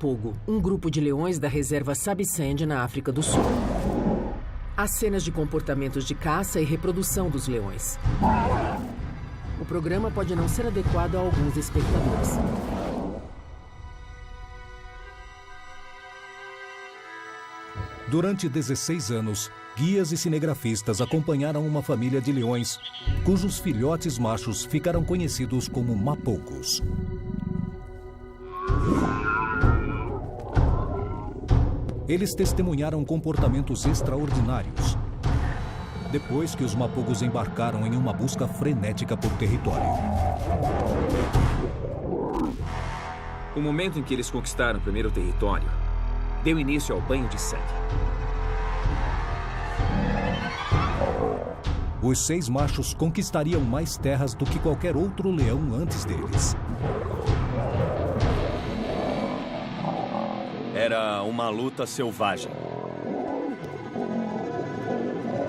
Mapogo, um grupo de leões da reserva Sabisand na África do Sul. Há cenas de comportamentos de caça e reprodução dos leões. O programa pode não ser adequado a alguns espectadores. Durante 16 anos, guias e cinegrafistas acompanharam uma família de leões, cujos filhotes machos ficaram conhecidos como mapogos. Eles testemunharam comportamentos extraordinários, depois que os mapogos embarcaram em uma busca frenética por território. O momento em que eles conquistaram o primeiro território deu início ao banho de sangue. Os 6 machos conquistariam mais terras do que qualquer outro leão antes deles. Era uma luta selvagem.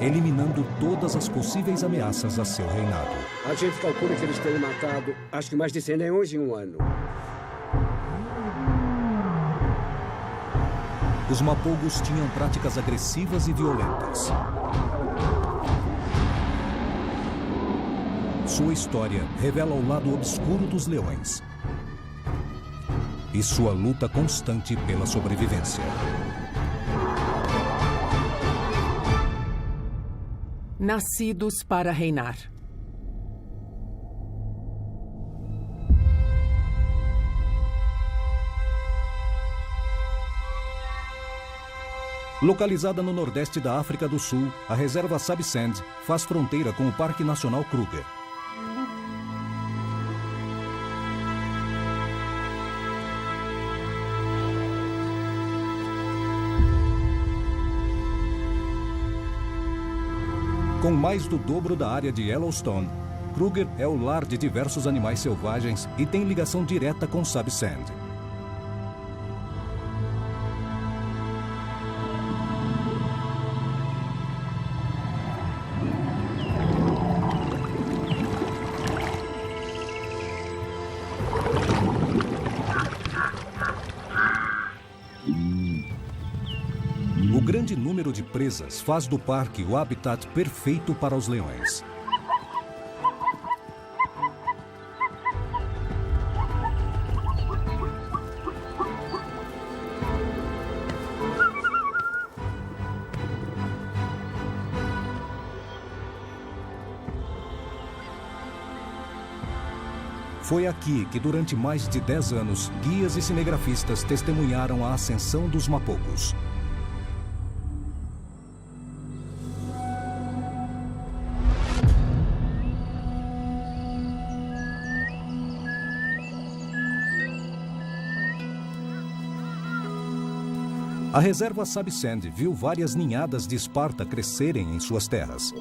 Eliminando todas as possíveis ameaças a seu reinado. A gente calcula que eles tenham matado, acho que mais de 100 leões em um ano. Os mapogos tinham práticas agressivas e violentas. Sua história revela o lado obscuro dos leões e sua luta constante pela sobrevivência. Nascidos para reinar. Localizada no nordeste da África do Sul, a reserva Sabisand faz fronteira com o Parque Nacional Kruger. Com mais do dobro da área de Yellowstone, Kruger é o lar de diversos animais selvagens e tem ligação direta com Sabisand. O grande número de presas faz do parque o habitat perfeito para os leões. Foi aqui que, durante mais de 10 anos, guias e cinegrafistas testemunharam a ascensão dos mapogos. A reserva Sabisand viu várias ninhadas de Esparta crescerem em suas terras.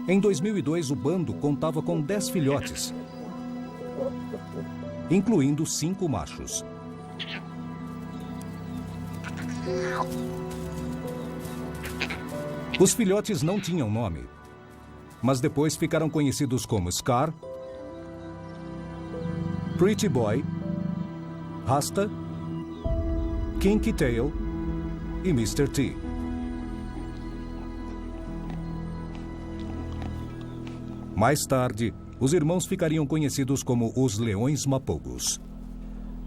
Em 2002, o bando contava com 10 filhotes, incluindo 5 machos. Os filhotes não tinham nome, mas depois ficaram conhecidos como Scar, Pretty Boy, Rasta, Kinky Tail e Mr. T. Mais tarde, os irmãos ficariam conhecidos como os Leões Mapogos.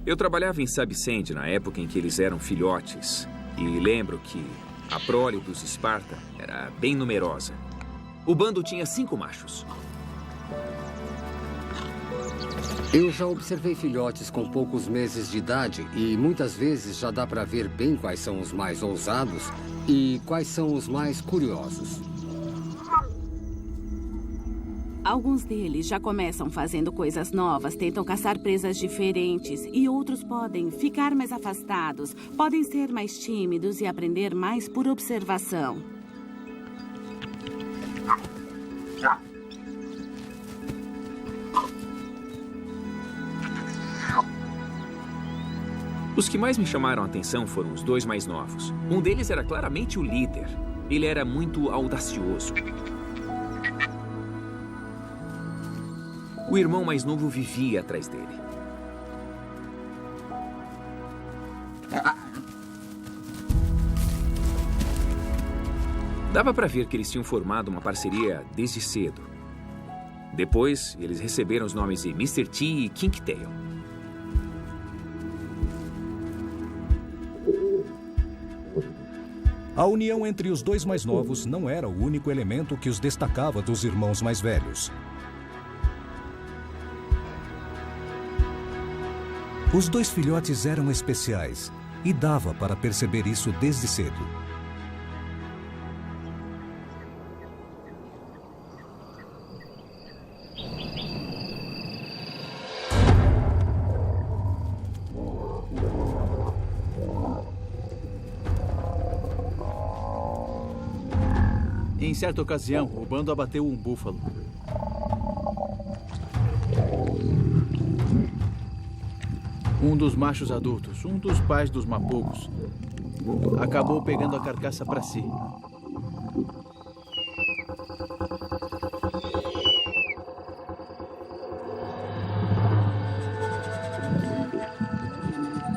Eu trabalhava em Sabisand na época em que eles eram filhotes. E lembro que a prole dos Esparta era bem numerosa. O bando tinha 5 machos. Eu já observei filhotes com poucos meses de idade e muitas vezes já dá para ver bem quais são os mais ousados e quais são os mais curiosos. Alguns deles já começam fazendo coisas novas, tentam caçar presas diferentes e outros podem ficar mais afastados, podem ser mais tímidos e aprender mais por observação. Os que mais me chamaram a atenção foram os 2 mais novos. Um deles era claramente o líder. Ele era muito audacioso. O irmão mais novo vivia atrás dele. Dava para ver que eles tinham formado uma parceria desde cedo. Depois, eles receberam os nomes de Mr. T e Kinktail. A união entre os dois mais novos não era o único elemento que os destacava dos irmãos mais velhos. Os dois filhotes eram especiais e dava para perceber isso desde cedo. Em certa ocasião, o bando abateu um búfalo. Um dos machos adultos, um dos pais dos mapogos, acabou pegando a carcaça para si.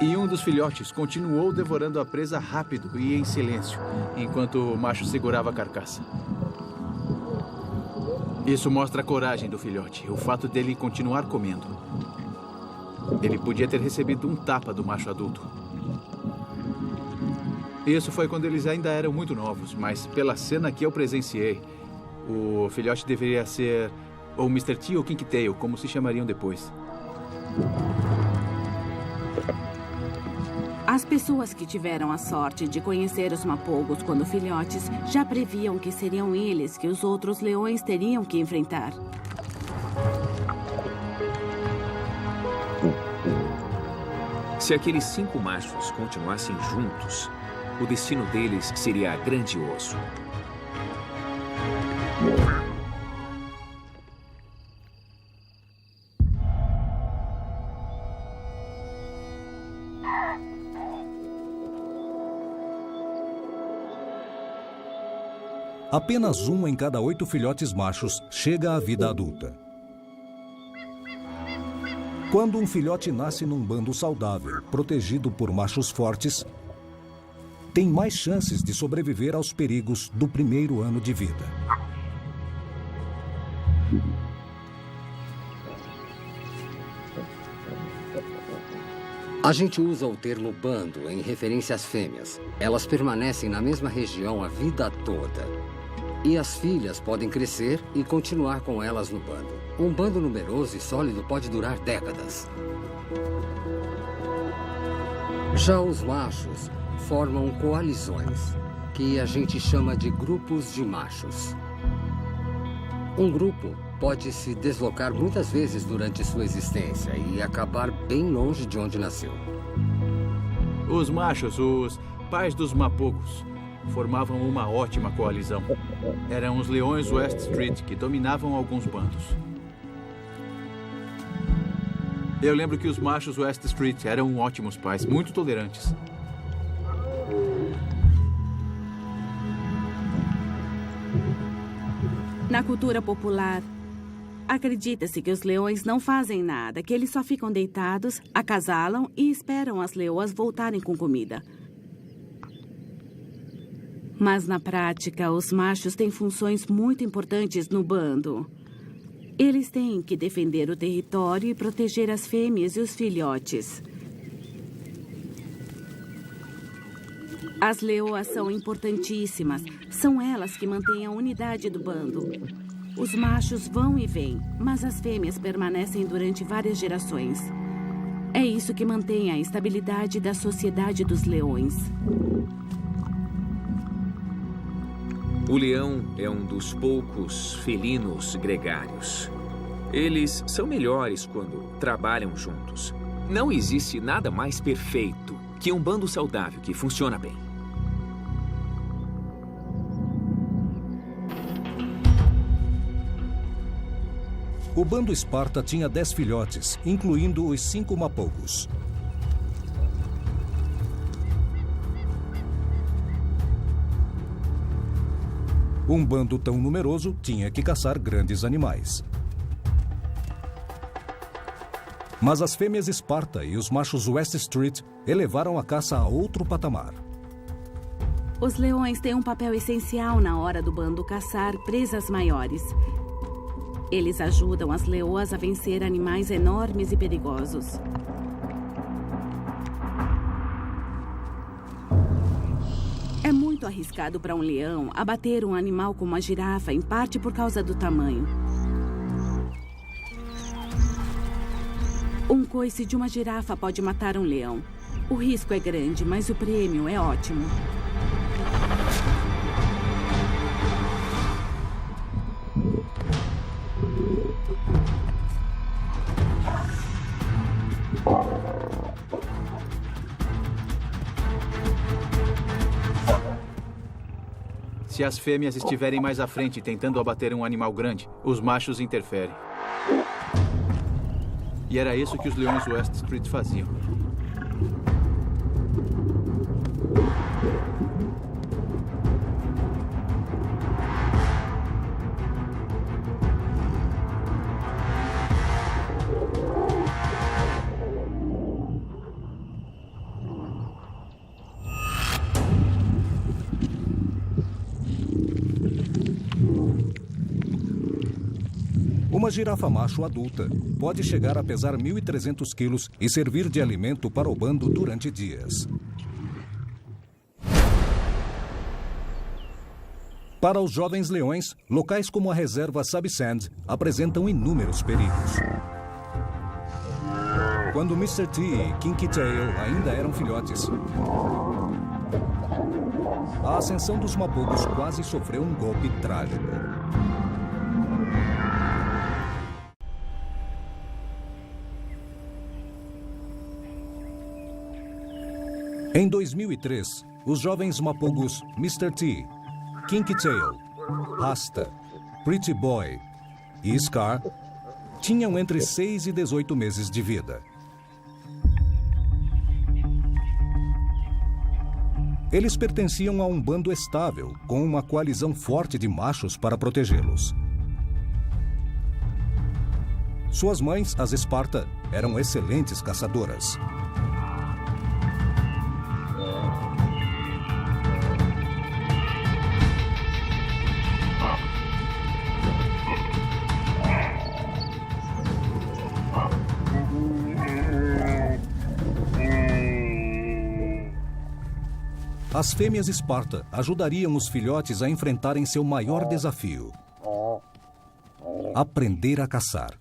E um dos filhotes continuou devorando a presa rápido e em silêncio, enquanto o macho segurava a carcaça. Isso mostra a coragem do filhote, o fato dele continuar comendo. Ele podia ter recebido um tapa do macho adulto. Isso foi quando eles ainda eram muito novos, mas pela cena que eu presenciei, o filhote deveria ser ou Mr. T ou Kinktail, como se chamariam depois. As pessoas que tiveram a sorte de conhecer os mapogos quando filhotes já previam que seriam eles que os outros leões teriam que enfrentar. Se aqueles 5 machos continuassem juntos, o destino deles seria grandioso. Apenas 1 em cada 8 filhotes machos chega à vida adulta. Quando um filhote nasce num bando saudável, protegido por machos fortes, tem mais chances de sobreviver aos perigos do primeiro ano de vida. A gente usa o termo bando em referência às fêmeas. Elas permanecem na mesma região a vida toda. E as filhas podem crescer e continuar com elas no bando. Um bando numeroso e sólido pode durar décadas. Já os machos formam coalizões, que a gente chama de grupos de machos. Um grupo pode se deslocar muitas vezes durante sua existência e acabar bem longe de onde nasceu. Os machos, os pais dos mapogos, formavam uma ótima coalizão. Eram os leões West Street, que dominavam alguns bandos. Eu lembro que os machos West Street eram ótimos pais, muito tolerantes. Na cultura popular, acredita-se que os leões não fazem nada, que eles só ficam deitados, acasalam e esperam as leoas voltarem com comida. Mas na prática, os machos têm funções muito importantes no bando. Eles têm que defender o território e proteger as fêmeas e os filhotes. As leoas são importantíssimas. São elas que mantêm a unidade do bando. Os machos vão e vêm, mas as fêmeas permanecem durante várias gerações. É isso que mantém a estabilidade da sociedade dos leões. O leão é um dos poucos felinos gregários. Eles são melhores quando trabalham juntos. Não existe nada mais perfeito que um bando saudável que funciona bem. O bando Esparta tinha 10 filhotes, incluindo os 5 mapogos. Um bando tão numeroso tinha que caçar grandes animais. Mas as fêmeas Esparta e os machos West Street elevaram a caça a outro patamar. Os leões têm um papel essencial na hora do bando caçar presas maiores. Eles ajudam as leoas a vencer animais enormes e perigosos. É muito arriscado para um leão abater um animal como a girafa, em parte por causa do tamanho. Um coice de uma girafa pode matar um leão. O risco é grande, mas o prêmio é ótimo. Se as fêmeas estiverem mais à frente tentando abater um animal grande, os machos interferem. E era isso que os leões West Street faziam. Uma girafa macho adulta pode chegar a pesar 1.300 quilos e servir de alimento para o bando durante dias. Para os jovens leões, locais como a reserva Sabisand apresentam inúmeros perigos. Quando Mr. T e Kinky Tail ainda eram filhotes, a ascensão dos mapogos quase sofreu um golpe trágico. Em 2003, os jovens mapogos Mr. T, Kinky Tail, Rasta, Pretty Boy e Scar tinham entre 6 e 18 meses de vida. Eles pertenciam a um bando estável, com uma coalizão forte de machos para protegê-los. Suas mães, as Esparta, eram excelentes caçadoras. As fêmeas Esparta ajudariam os filhotes a enfrentarem seu maior desafio: aprender a caçar.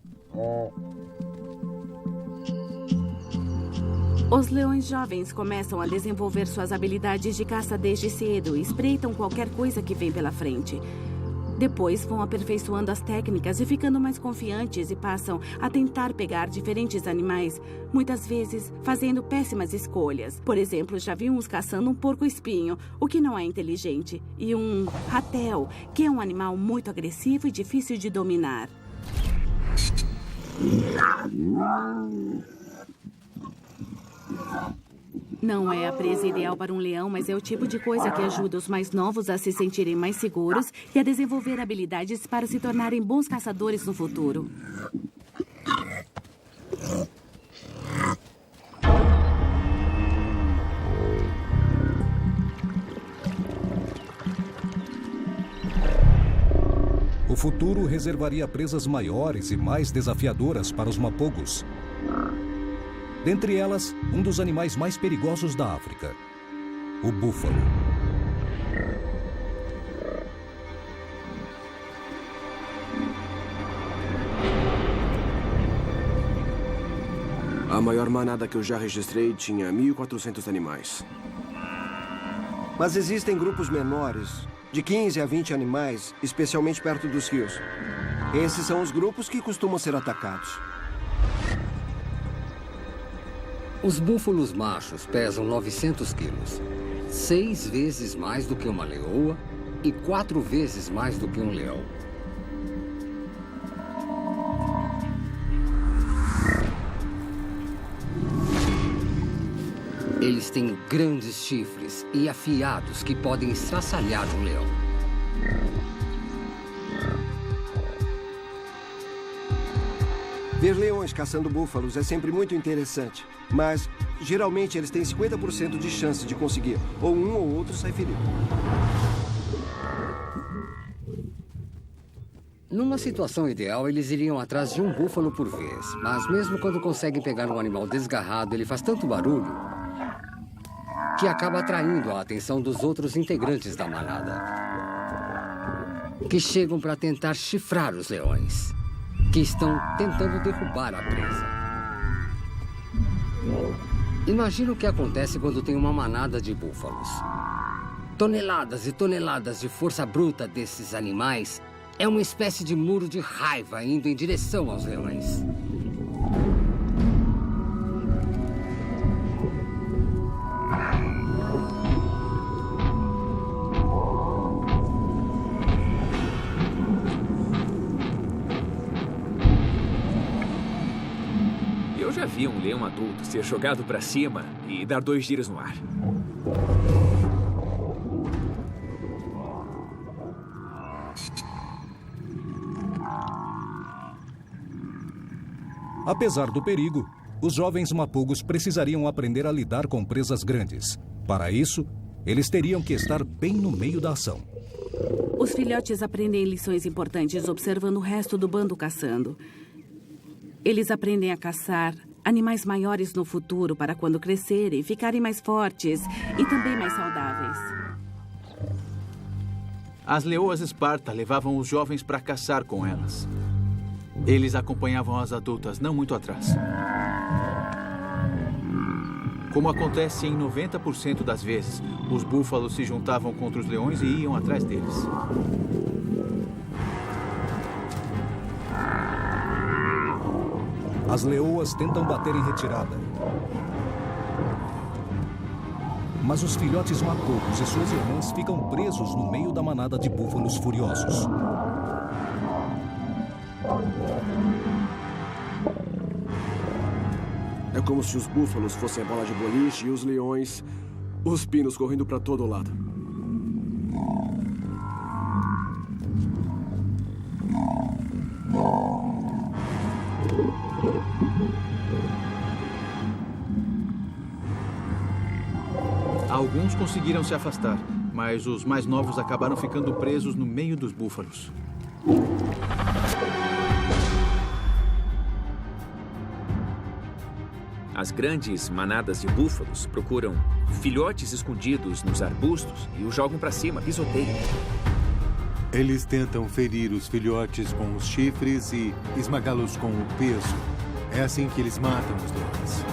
Os leões jovens começam a desenvolver suas habilidades de caça desde cedo e espreitam qualquer coisa que vem pela frente. Depois vão aperfeiçoando as técnicas e ficando mais confiantes e passam a tentar pegar diferentes animais, muitas vezes fazendo péssimas escolhas. Por exemplo, já vi uns caçando um porco-espinho, o que não é inteligente, e um ratel, que é um animal muito agressivo e difícil de dominar. Não é a presa ideal para um leão, mas é o tipo de coisa que ajuda os mais novos a se sentirem mais seguros e a desenvolver habilidades para se tornarem bons caçadores no futuro. O futuro reservaria presas maiores e mais desafiadoras para os mapogos. Dentre elas, um dos animais mais perigosos da África, o búfalo. A maior manada que eu já registrei tinha 1.400 animais. Mas existem grupos menores, de 15 a 20 animais, especialmente perto dos rios. Esses são os grupos que costumam ser atacados. Os búfalos machos pesam 900 quilos, 6 vezes mais do que uma leoa e 4 vezes mais do que um leão. Eles têm grandes chifres e afiados que podem estraçalhar um leão. Ver leões caçando búfalos é sempre muito interessante, mas geralmente eles têm 50% de chance de conseguir, ou um ou outro sai ferido. Numa situação ideal, eles iriam atrás de um búfalo por vez, mas mesmo quando conseguem pegar um animal desgarrado, ele faz tanto barulho que acaba atraindo a atenção dos outros integrantes da manada, que chegam para tentar chifrar os leões, que estão tentando derrubar a presa. Imagina o que acontece quando tem uma manada de búfalos. Toneladas e toneladas de força bruta desses animais é uma espécie de muro de raiva indo em direção aos leões. Eu já vi um leão adulto ser jogado para cima e dar 2 giros no ar. Apesar do perigo, os jovens mapogos precisariam aprender a lidar com presas grandes. Para isso, eles teriam que estar bem no meio da ação. Os filhotes aprendem lições importantes observando o resto do bando caçando. Eles aprendem a caçar animais maiores no futuro para quando crescerem, ficarem mais fortes e também mais saudáveis. As leoas Esparta levavam os jovens para caçar com elas. Eles acompanhavam as adultas não muito atrás. Como acontece em 90% das vezes, os búfalos se juntavam contra os leões e iam atrás deles. As leoas tentam bater em retirada. Mas os filhotes mapogos e suas irmãs ficam presos no meio da manada de búfalos furiosos. É como se os búfalos fossem a bola de boliche e os leões, os pinos correndo para todo lado. Alguns conseguiram se afastar, mas os mais novos acabaram ficando presos no meio dos búfalos. As grandes manadas de búfalos procuram filhotes escondidos nos arbustos e os jogam para cima, pisoteiam. Eles tentam ferir os filhotes com os chifres e esmagá-los com o peso. É assim que eles matam os leões.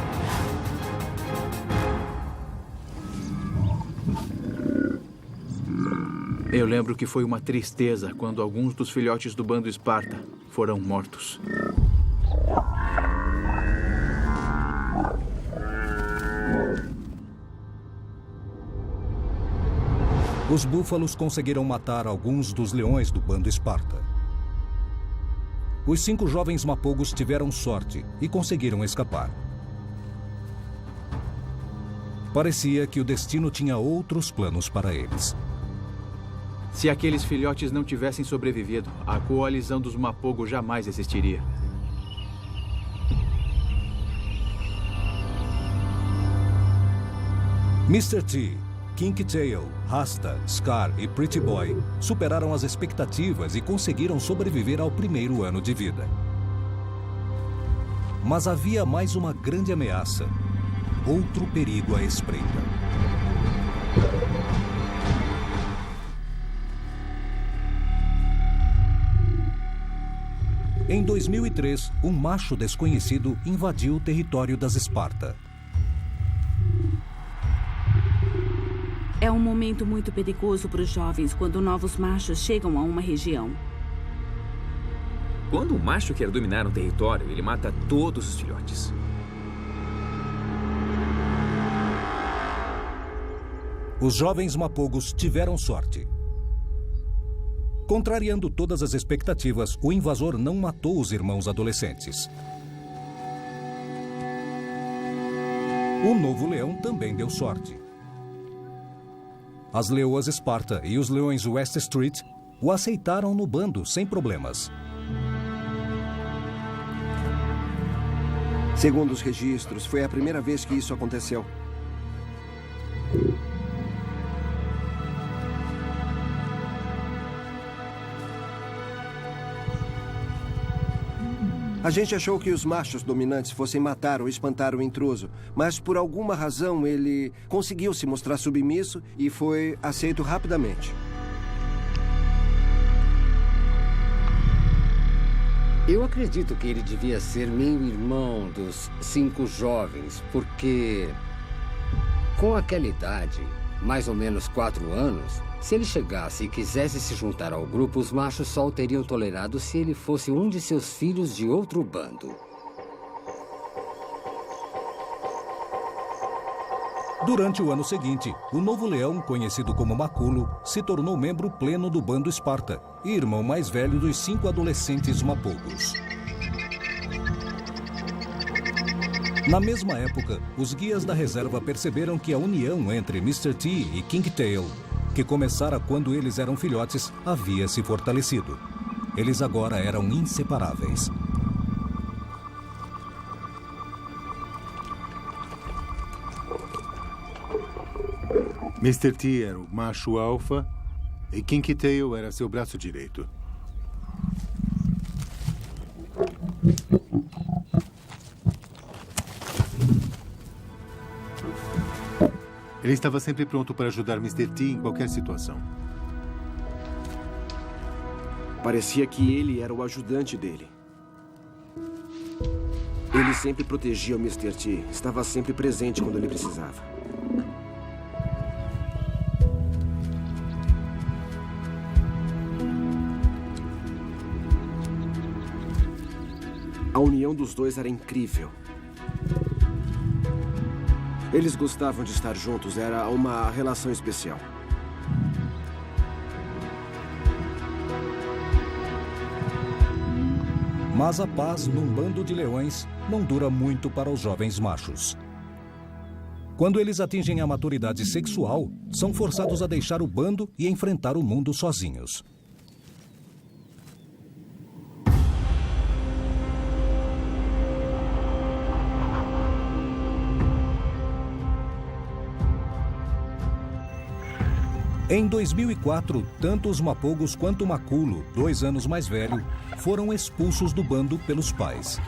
Eu lembro que foi uma tristeza quando alguns dos filhotes do bando Esparta foram mortos. Os búfalos conseguiram matar alguns dos leões do bando Esparta. Os 5 jovens mapogos tiveram sorte e conseguiram escapar. Parecia que o destino tinha outros planos para eles. Se aqueles filhotes não tivessem sobrevivido, a coalizão dos Mapogos jamais existiria. Mr. T, Kinky Tail, Rasta, Scar e Pretty Boy superaram as expectativas e conseguiram sobreviver ao primeiro ano de vida. Mas havia mais uma grande ameaça, outro perigo à espreita. Em 2003, um macho desconhecido invadiu o território das Esparta. É um momento muito perigoso para os jovens quando novos machos chegam a uma região. Quando um macho quer dominar um território, ele mata todos os filhotes. Os jovens mapogos tiveram sorte. Contrariando todas as expectativas, o invasor não matou os irmãos adolescentes. O novo leão também deu sorte. As leoas Esparta e os leões West Street o aceitaram no bando sem problemas. Segundo os registros, foi a primeira vez que isso aconteceu. A gente achou que os machos dominantes fossem matar ou espantar o intruso, mas por alguma razão ele conseguiu se mostrar submisso e foi aceito rapidamente. Eu acredito que ele devia ser meio-irmão dos 5 jovens, porque com aquela idade, mais ou menos 4 anos, se ele chegasse e quisesse se juntar ao grupo, os machos só o teriam tolerado se ele fosse um de seus filhos de outro bando. Durante o ano seguinte, o novo leão, conhecido como Maculo, se tornou membro pleno do bando Esparta e irmão mais velho dos 5 adolescentes mapogos. Na mesma época, os guias da reserva perceberam que a união entre Mr. T e King Tail, que começara quando eles eram filhotes, havia se fortalecido. Eles agora eram inseparáveis. Mr. T era o macho alfa e King Tail era seu braço direito. Ele estava sempre pronto para ajudar Mr. T em qualquer situação. Parecia que ele era o ajudante dele. Ele sempre protegia o Mr. T. Estava sempre presente quando ele precisava. A união dos dois era incrível. Eles gostavam de estar juntos, era uma relação especial. Mas a paz num bando de leões não dura muito para os jovens machos. Quando eles atingem a maturidade sexual, são forçados a deixar o bando e enfrentar o mundo sozinhos. Em 2004, tanto os mapogos quanto o Maculo, 2 anos mais velho, foram expulsos do bando pelos pais.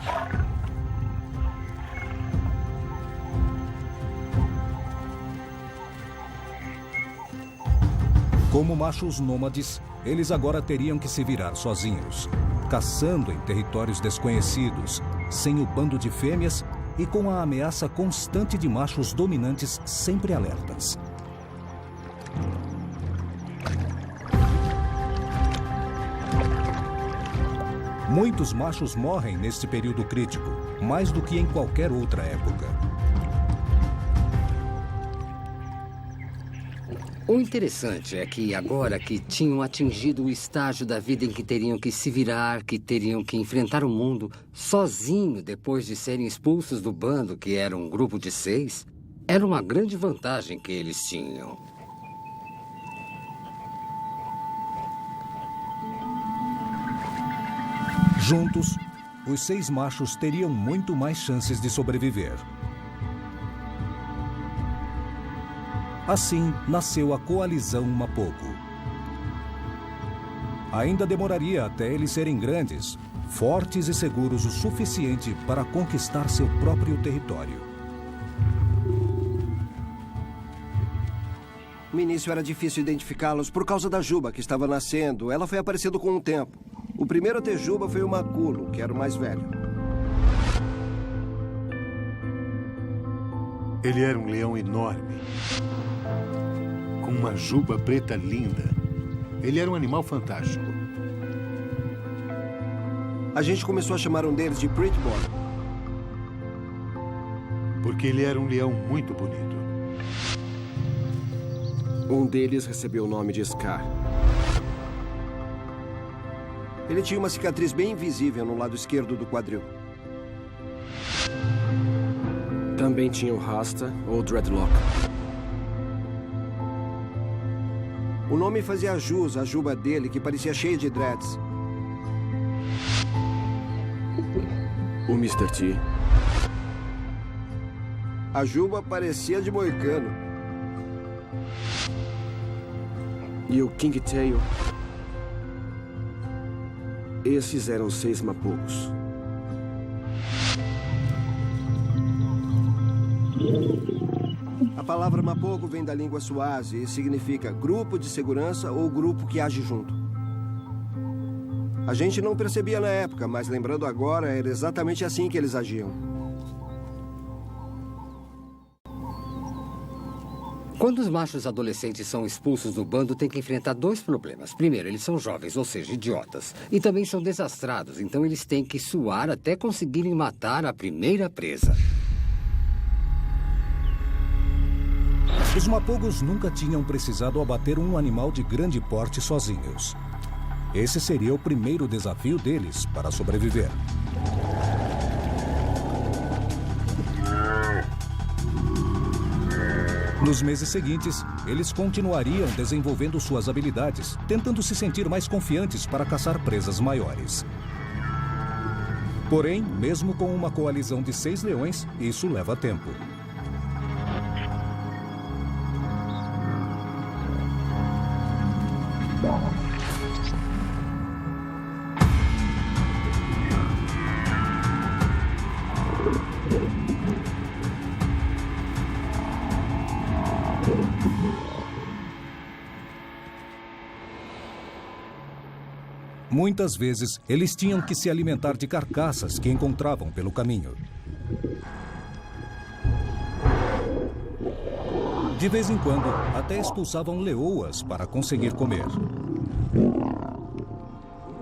Como machos nômades, eles agora teriam que se virar sozinhos, caçando em territórios desconhecidos, sem o bando de fêmeas e com a ameaça constante de machos dominantes sempre alertas. Muitos machos morrem neste período crítico, mais do que em qualquer outra época. O interessante é que agora que tinham atingido o estágio da vida em que teriam que se virar, que teriam que enfrentar o mundo sozinho depois de serem expulsos do bando, que era um grupo de 6, era uma grande vantagem que eles tinham. Juntos, os 6 machos teriam muito mais chances de sobreviver. Assim, nasceu a Coalizão Mapogo. Ainda demoraria até eles serem grandes, fortes e seguros o suficiente para conquistar seu próprio território. No início era difícil identificá-los por causa da juba que estava nascendo. Ela foi aparecendo com o tempo. O primeiro a ter juba foi o Maculo, que era o mais velho. Ele era um leão enorme, com uma juba preta linda. Ele era um animal fantástico. A gente começou a chamar um deles de Pretty Boy, porque ele era um leão muito bonito. Um deles recebeu o nome de Scar. Ele tinha uma cicatriz bem invisível no lado esquerdo do quadril. Também tinha o Rasta ou Dreadlock. O nome fazia jus à juba dele, que parecia cheia de dreads. O Mr. T A juba parecia de moicano. E o King Tail? Esses eram 6 mapogos. A palavra mapogo vem da língua Swazi e significa grupo de segurança ou grupo que age junto. A gente não percebia na época, mas lembrando agora, era exatamente assim que eles agiam. Quando os machos adolescentes são expulsos do bando, tem que enfrentar 2 problemas. Primeiro, eles são jovens, ou seja, idiotas. E também são desastrados, então eles têm que suar até conseguirem matar a primeira presa. Os mapogos nunca tinham precisado abater um animal de grande porte sozinhos. Esse seria o primeiro desafio deles para sobreviver. Nos meses seguintes, eles continuariam desenvolvendo suas habilidades, tentando se sentir mais confiantes para caçar presas maiores. Porém, mesmo com uma coalizão de 6 leões, isso leva tempo. Muitas vezes, eles tinham que se alimentar de carcaças que encontravam pelo caminho. De vez em quando, até expulsavam leoas para conseguir comer.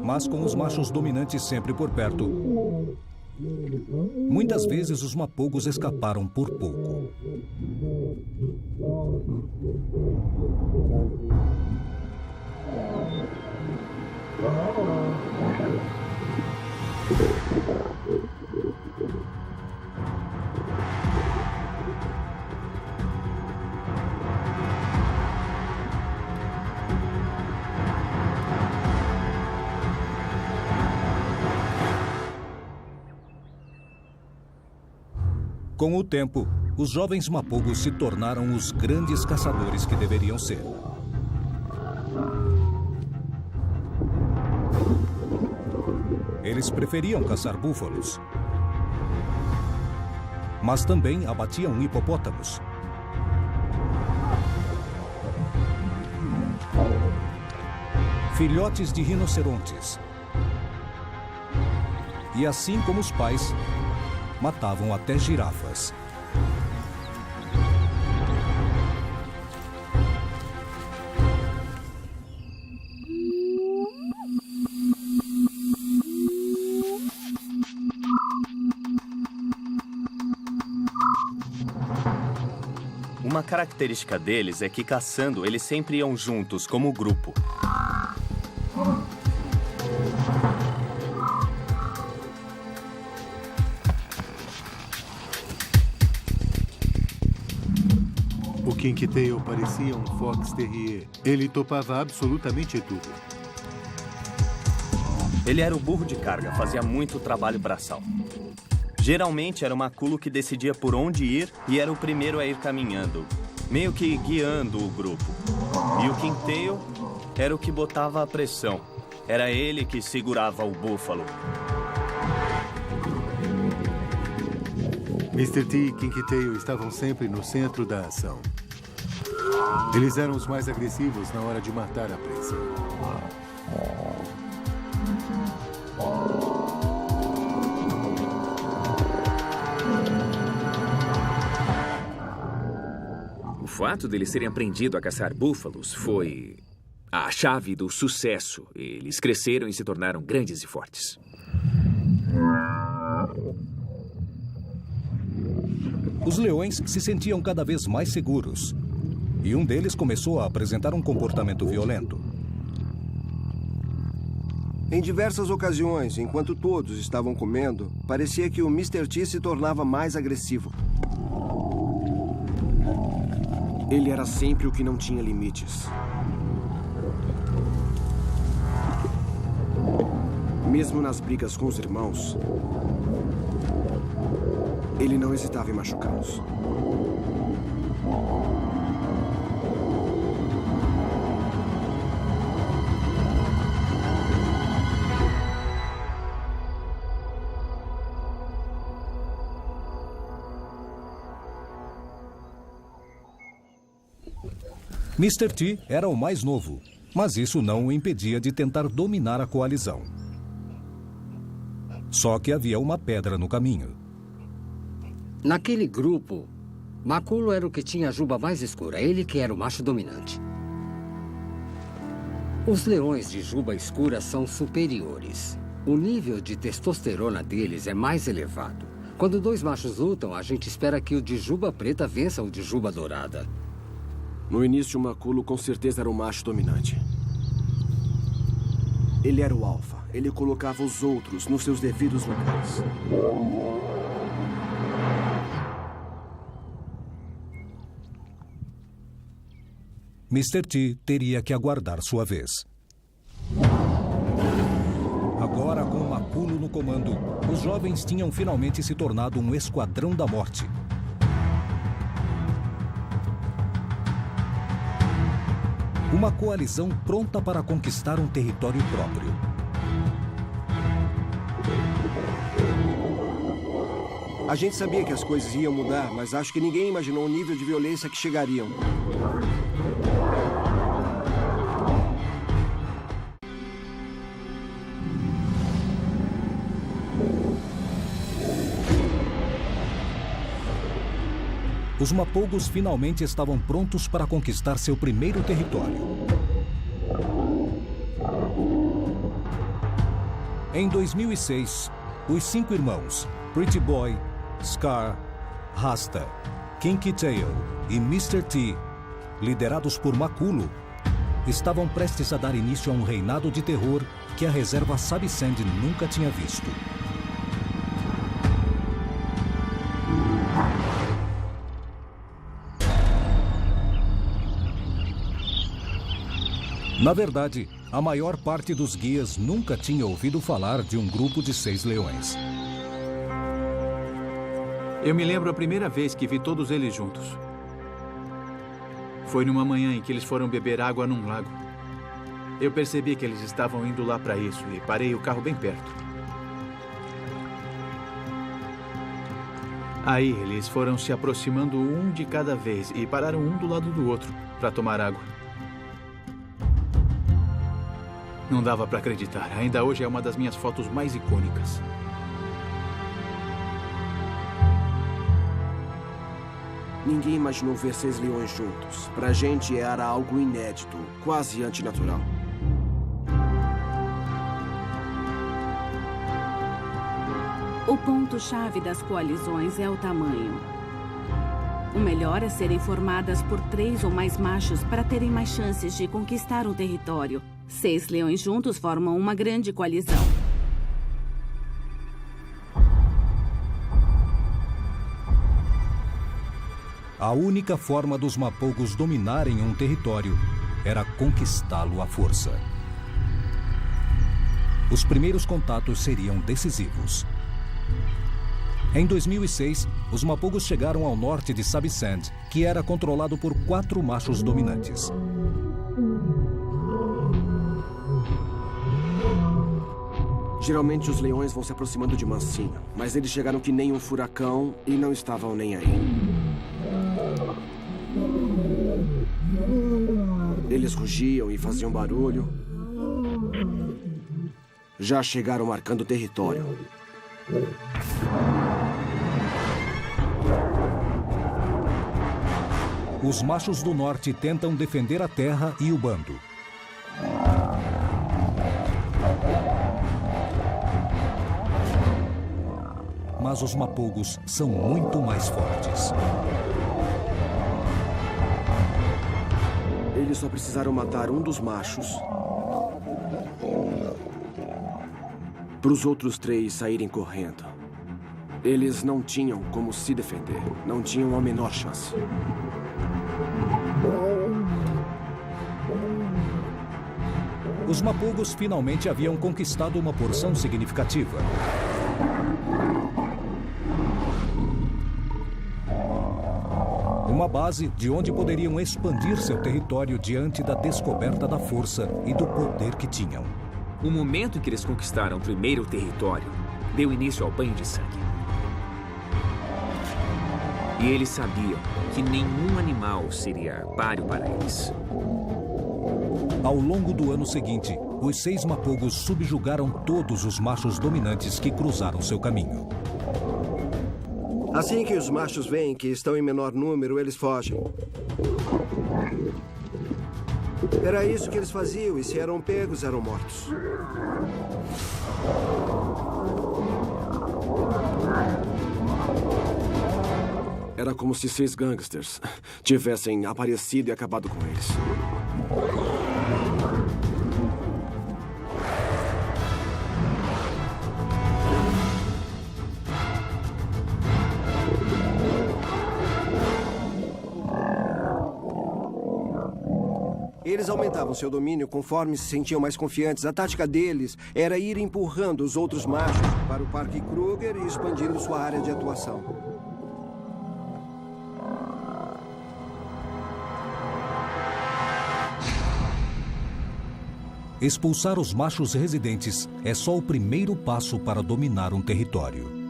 Mas com os machos dominantes sempre por perto, muitas vezes os mapogos escaparam por pouco. Com o tempo, os jovens mapogos se tornaram os grandes caçadores que deveriam ser. Eles preferiam caçar búfalos, mas também abatiam hipopótamos. Filhotes de rinocerontes. E assim como os pais, matavam até girafas. Uma característica deles é que, caçando, eles sempre iam juntos, como grupo. O King Tail parecia um Fox Terrier. Ele topava absolutamente tudo. Ele era o burro de carga, fazia muito trabalho braçal. Geralmente era o maculo que decidia por onde ir e era o primeiro a ir caminhando, meio que guiando o grupo. E o King Tail era o que botava a pressão. Era ele que segurava o búfalo. Mr. T e King Tail estavam sempre no centro da ação. Eles eram os mais agressivos na hora de matar a presa. O fato deles terem aprendido a caçar búfalos foi a chave do sucesso. Eles cresceram e se tornaram grandes e fortes. Os leões se sentiam cada vez mais seguros. E um deles começou a apresentar um comportamento violento. Em diversas ocasiões, enquanto todos estavam comendo, parecia que o Mr. T se tornava mais agressivo. Ele era sempre o que não tinha limites. Mesmo nas brigas com os irmãos, ele não hesitava em machucá-los. Mr. T era o mais novo, mas isso não o impedia de tentar dominar a coalizão. Só que havia uma pedra no caminho. Naquele grupo, Maculo era o que tinha a juba mais escura, ele que era o macho dominante. Os leões de juba escura são superiores. O nível de testosterona deles é mais elevado. Quando dois machos lutam, a gente espera que o de juba preta vença o de juba dourada. No início, o Maculo com certeza era o macho dominante. Ele era o alfa. Ele colocava os outros nos seus devidos lugares. Mr. T teria que aguardar sua vez. Agora, com o Maculo no comando, os jovens tinham finalmente se tornado um esquadrão da morte. Uma coalizão pronta para conquistar um território próprio. A gente sabia que as coisas iam mudar, mas acho que ninguém imaginou o nível de violência que chegariam. Os Mapogos finalmente estavam prontos para conquistar seu primeiro território. Em 2006, os 5 irmãos, Pretty Boy, Scar, Rasta, Kinky Tail e Mr. T, liderados por Maculo, estavam prestes a dar início a um reinado de terror que a reserva Sabisand nunca tinha visto. Na verdade, a maior parte dos guias nunca tinha ouvido falar de um grupo de 6 leões. Eu me lembro a primeira vez que vi todos eles juntos. Foi numa manhã em que eles foram beber água num lago. Eu percebi que eles estavam indo lá para isso e parei o carro bem perto. Aí eles foram se aproximando um de cada vez e pararam um do lado do outro para tomar água. Não dava para acreditar. Ainda hoje é uma das minhas fotos mais icônicas. Ninguém imaginou ver 6 leões juntos. Pra gente era algo inédito, quase antinatural. O ponto-chave das coalizões é o tamanho. O melhor é serem formadas por 3 ou mais machos para terem mais chances de conquistar um território. 6 leões juntos formam uma grande coalizão. A única forma dos Mapogos dominarem um território era conquistá-lo à força. Os primeiros contatos seriam decisivos. Em 2006, os Mapogos chegaram ao norte de Sabisand, que era controlado por 4 machos dominantes. Geralmente os leões vão se aproximando de mansinho, mas eles chegaram que nem um furacão e não estavam nem aí. Eles rugiam e faziam barulho. Já chegaram marcando território. Os machos do norte tentam defender a terra e o bando. Mas os Mapogos são muito mais fortes. Eles só precisaram matar um dos machos para os outros 3 saírem correndo. Eles não tinham como se defender. Não tinham a menor chance. Os Mapogos finalmente haviam conquistado uma porção significativa. Uma base de onde poderiam expandir seu território diante da descoberta da força e do poder que tinham. O momento em que eles conquistaram o primeiro território deu início ao banho de sangue. E eles sabiam que nenhum animal seria páreo para eles. Ao longo do ano seguinte, os 6 mapogos subjugaram todos os machos dominantes que cruzaram seu caminho. Assim que os machos veem que estão em menor número, eles fogem. Era isso que eles faziam, e se eram pegos, eram mortos. Era como se 6 gangsters tivessem aparecido e acabado com eles. Eles aumentavam seu domínio conforme se sentiam mais confiantes. A tática deles era ir empurrando os outros machos para o Parque Kruger e expandindo sua área de atuação. Expulsar os machos residentes é só o primeiro passo para dominar um território.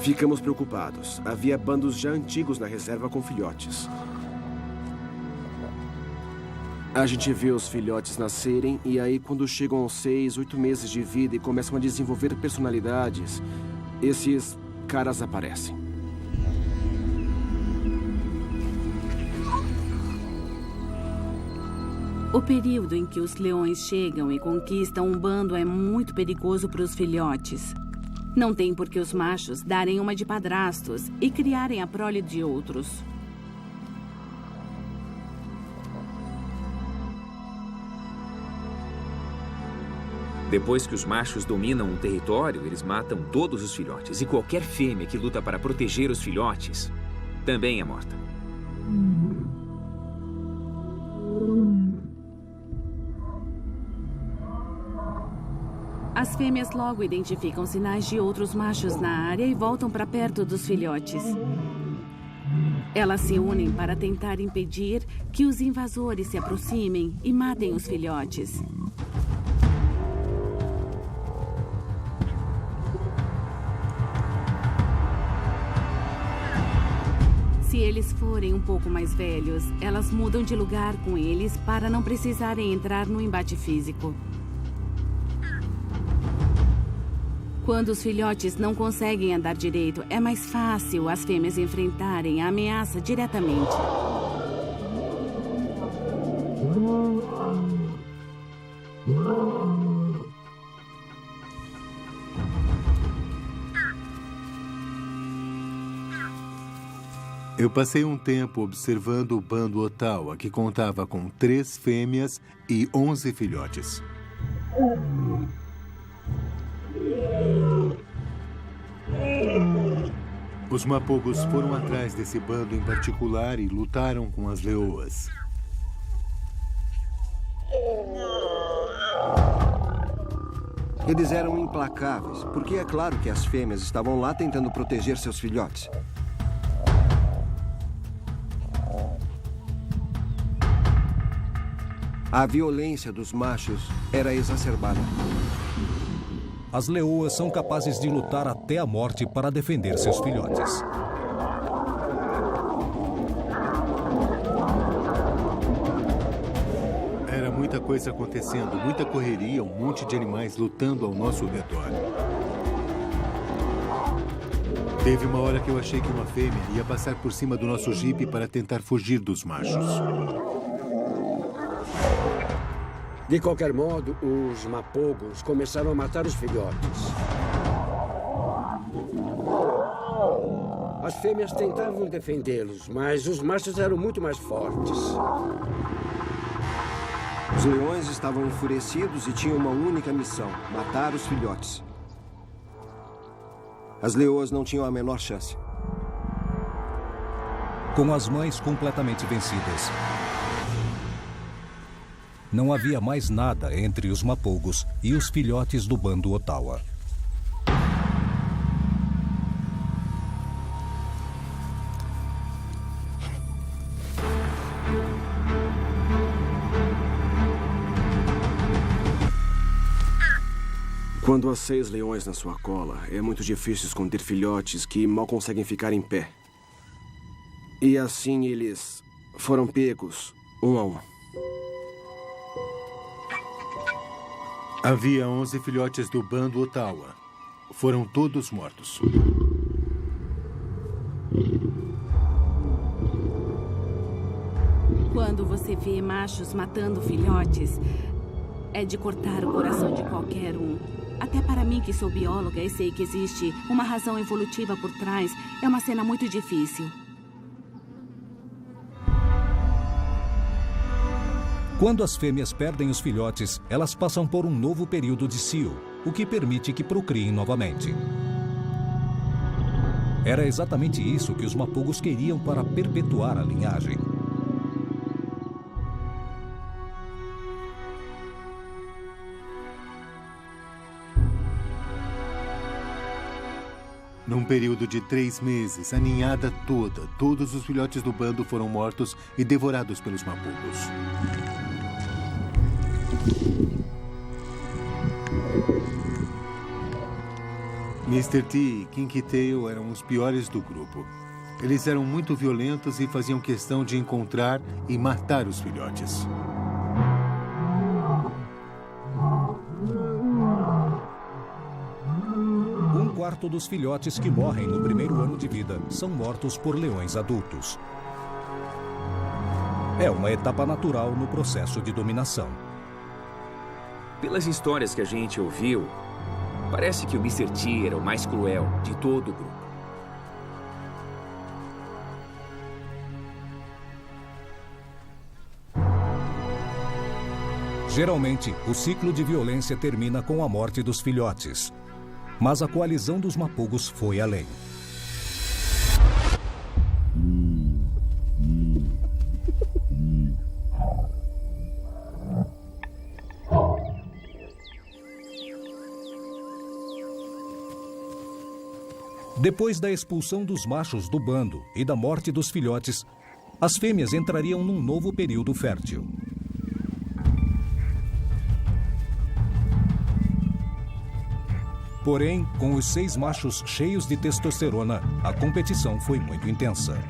Ficamos preocupados. Havia bandos já antigos na reserva com filhotes. A gente vê os filhotes nascerem e aí quando chegam aos 6, 8 meses de vida e começam a desenvolver personalidades, esses caras aparecem. O período em que os leões chegam e conquistam um bando é muito perigoso para os filhotes. Não tem por que os machos darem uma de padrastos e criarem a prole de outros. Depois que os machos dominam um território, eles matam todos os filhotes. E qualquer fêmea que luta para proteger os filhotes também é morta. As fêmeas logo identificam sinais de outros machos na área e voltam para perto dos filhotes. Elas se unem para tentar impedir que os invasores se aproximem e matem os filhotes. Se eles forem um pouco mais velhos, elas mudam de lugar com eles para não precisarem entrar no embate físico. Quando os filhotes não conseguem andar direito, é mais fácil as fêmeas enfrentarem a ameaça diretamente. Eu passei um tempo observando o bando Ottawa, que contava com 3 fêmeas e 11 filhotes. Os mapogos foram atrás desse bando em particular e lutaram com as leoas. Eles eram implacáveis, porque é claro que as fêmeas estavam lá tentando proteger seus filhotes. A violência dos machos era exacerbada. As leoas são capazes de lutar até a morte para defender seus filhotes. Era muita coisa acontecendo, muita correria, um monte de animais lutando ao nosso redor. Teve uma hora que eu achei que uma fêmea ia passar por cima do nosso jipe para tentar fugir dos machos. De qualquer modo, os mapogos começaram a matar os filhotes. As fêmeas tentavam defendê-los, mas os machos eram muito mais fortes. Os leões estavam enfurecidos e tinham uma única missão: matar os filhotes. As leoas não tinham a menor chance. Com as mães completamente vencidas, não havia mais nada entre os mapogos e os filhotes do bando Ottawa. Quando há 6 leões na sua cola, é muito difícil esconder filhotes que mal conseguem ficar em pé. E assim eles foram pegos, um a um. Havia 11 filhotes do bando Ottawa. Foram todos mortos. Quando você vê machos matando filhotes, é de cortar o coração de qualquer um. Até para mim, que sou bióloga e sei que existe uma razão evolutiva por trás, é uma cena muito difícil. Quando as fêmeas perdem os filhotes, elas passam por um novo período de cio, o que permite que procriem novamente. Era exatamente isso que os mapogos queriam para perpetuar a linhagem. Num período de 3 meses, a ninhada toda, todos os filhotes do bando foram mortos e devorados pelos mapogos. Mr. T e Kinky Tail eram os piores do grupo. Eles eram muito violentos e faziam questão de encontrar e matar os filhotes. Um quarto dos filhotes que morrem no primeiro ano de vida são mortos por leões adultos. É uma etapa natural no processo de dominação. Pelas histórias que a gente ouviu, parece que o Mr. T era o mais cruel de todo o grupo. Geralmente, o ciclo de violência termina com a morte dos filhotes. Mas a coalizão dos mapogos foi além. Depois da expulsão dos machos do bando e da morte dos filhotes, as fêmeas entrariam num novo período fértil. Porém, com os 6 machos cheios de testosterona, a competição foi muito intensa.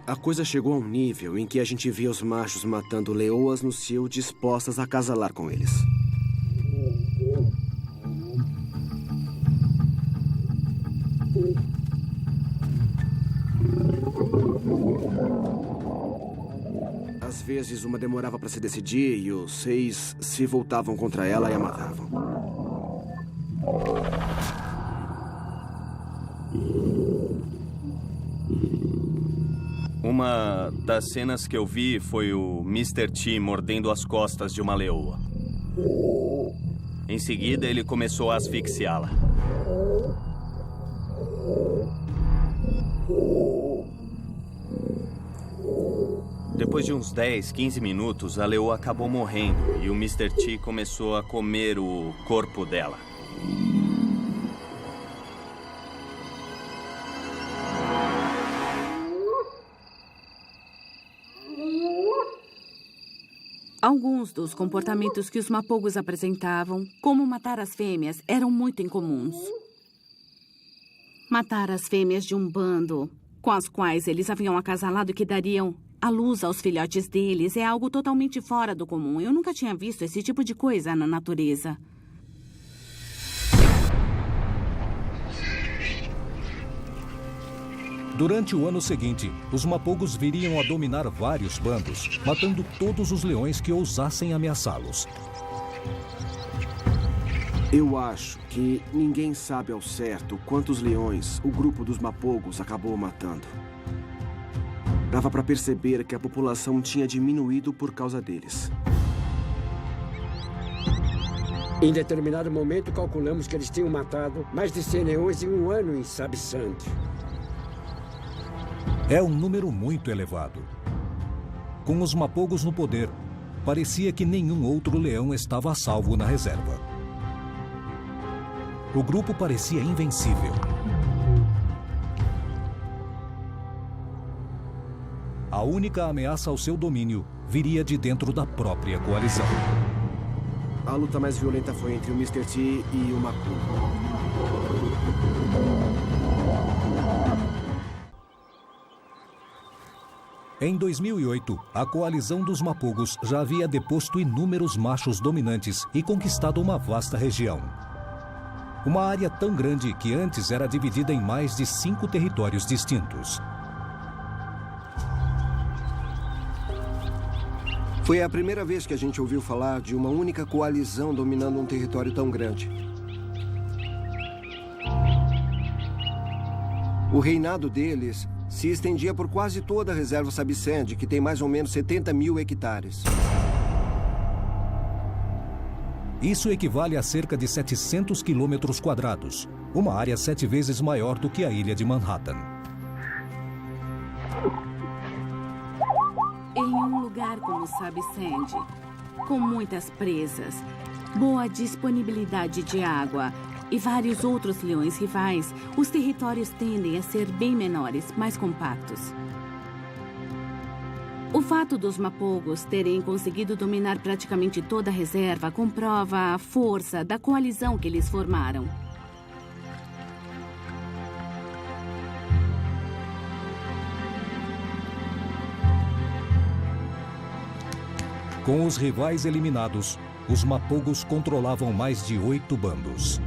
A coisa chegou a um nível em que a gente via os machos matando leoas no cio dispostas a acasalar com eles. Às vezes uma demorava para se decidir e os 6 se voltavam contra ela e a matavam. Uma das cenas que eu vi foi o Mr. T mordendo as costas de uma leoa. Em seguida, ele começou a asfixiá-la. Depois de uns 10, 15 minutos, a leoa acabou morrendo e o Mr. T começou a comer o corpo dela. Alguns dos comportamentos que os mapogos apresentavam, como matar as fêmeas, eram muito incomuns. Matar as fêmeas de um bando com as quais eles haviam acasalado que dariam a luz aos filhotes deles é algo totalmente fora do comum. Eu nunca tinha visto esse tipo de coisa na natureza. Durante o ano seguinte, os mapogos viriam a dominar vários bandos, matando todos os leões que ousassem ameaçá-los. Eu acho que ninguém sabe ao certo quantos leões o grupo dos mapogos acabou matando. Dava para perceber que a população tinha diminuído por causa deles. Em determinado momento, calculamos que eles tinham matado mais de 100 leões em um ano em Sabisand. É um número muito elevado. Com os mapogos no poder, parecia que nenhum outro leão estava a salvo na reserva. O grupo parecia invencível. A única ameaça ao seu domínio viria de dentro da própria coalizão. A luta mais violenta foi entre o Mr. T e o Maculo. Em 2008, a coalizão dos Mapogos já havia deposto inúmeros machos dominantes e conquistado uma vasta região. Uma área tão grande que antes era dividida em mais de 5 territórios distintos. Foi a primeira vez que a gente ouviu falar de uma única coalizão dominando um território tão grande. O reinado deles se estendia por quase toda a reserva Sabisand, que tem mais ou menos 70 mil hectares. Isso equivale a cerca de 700 quilômetros quadrados, uma área 7 vezes maior do que a ilha de Manhattan. Em um lugar como Sabisand, com muitas presas, boa disponibilidade de água e vários outros leões rivais, os territórios tendem a ser bem menores, mais compactos. O fato dos Mapogos terem conseguido dominar praticamente toda a reserva comprova a força da coalizão que eles formaram. Com os rivais eliminados, os Mapogos controlavam mais de 8 bandos.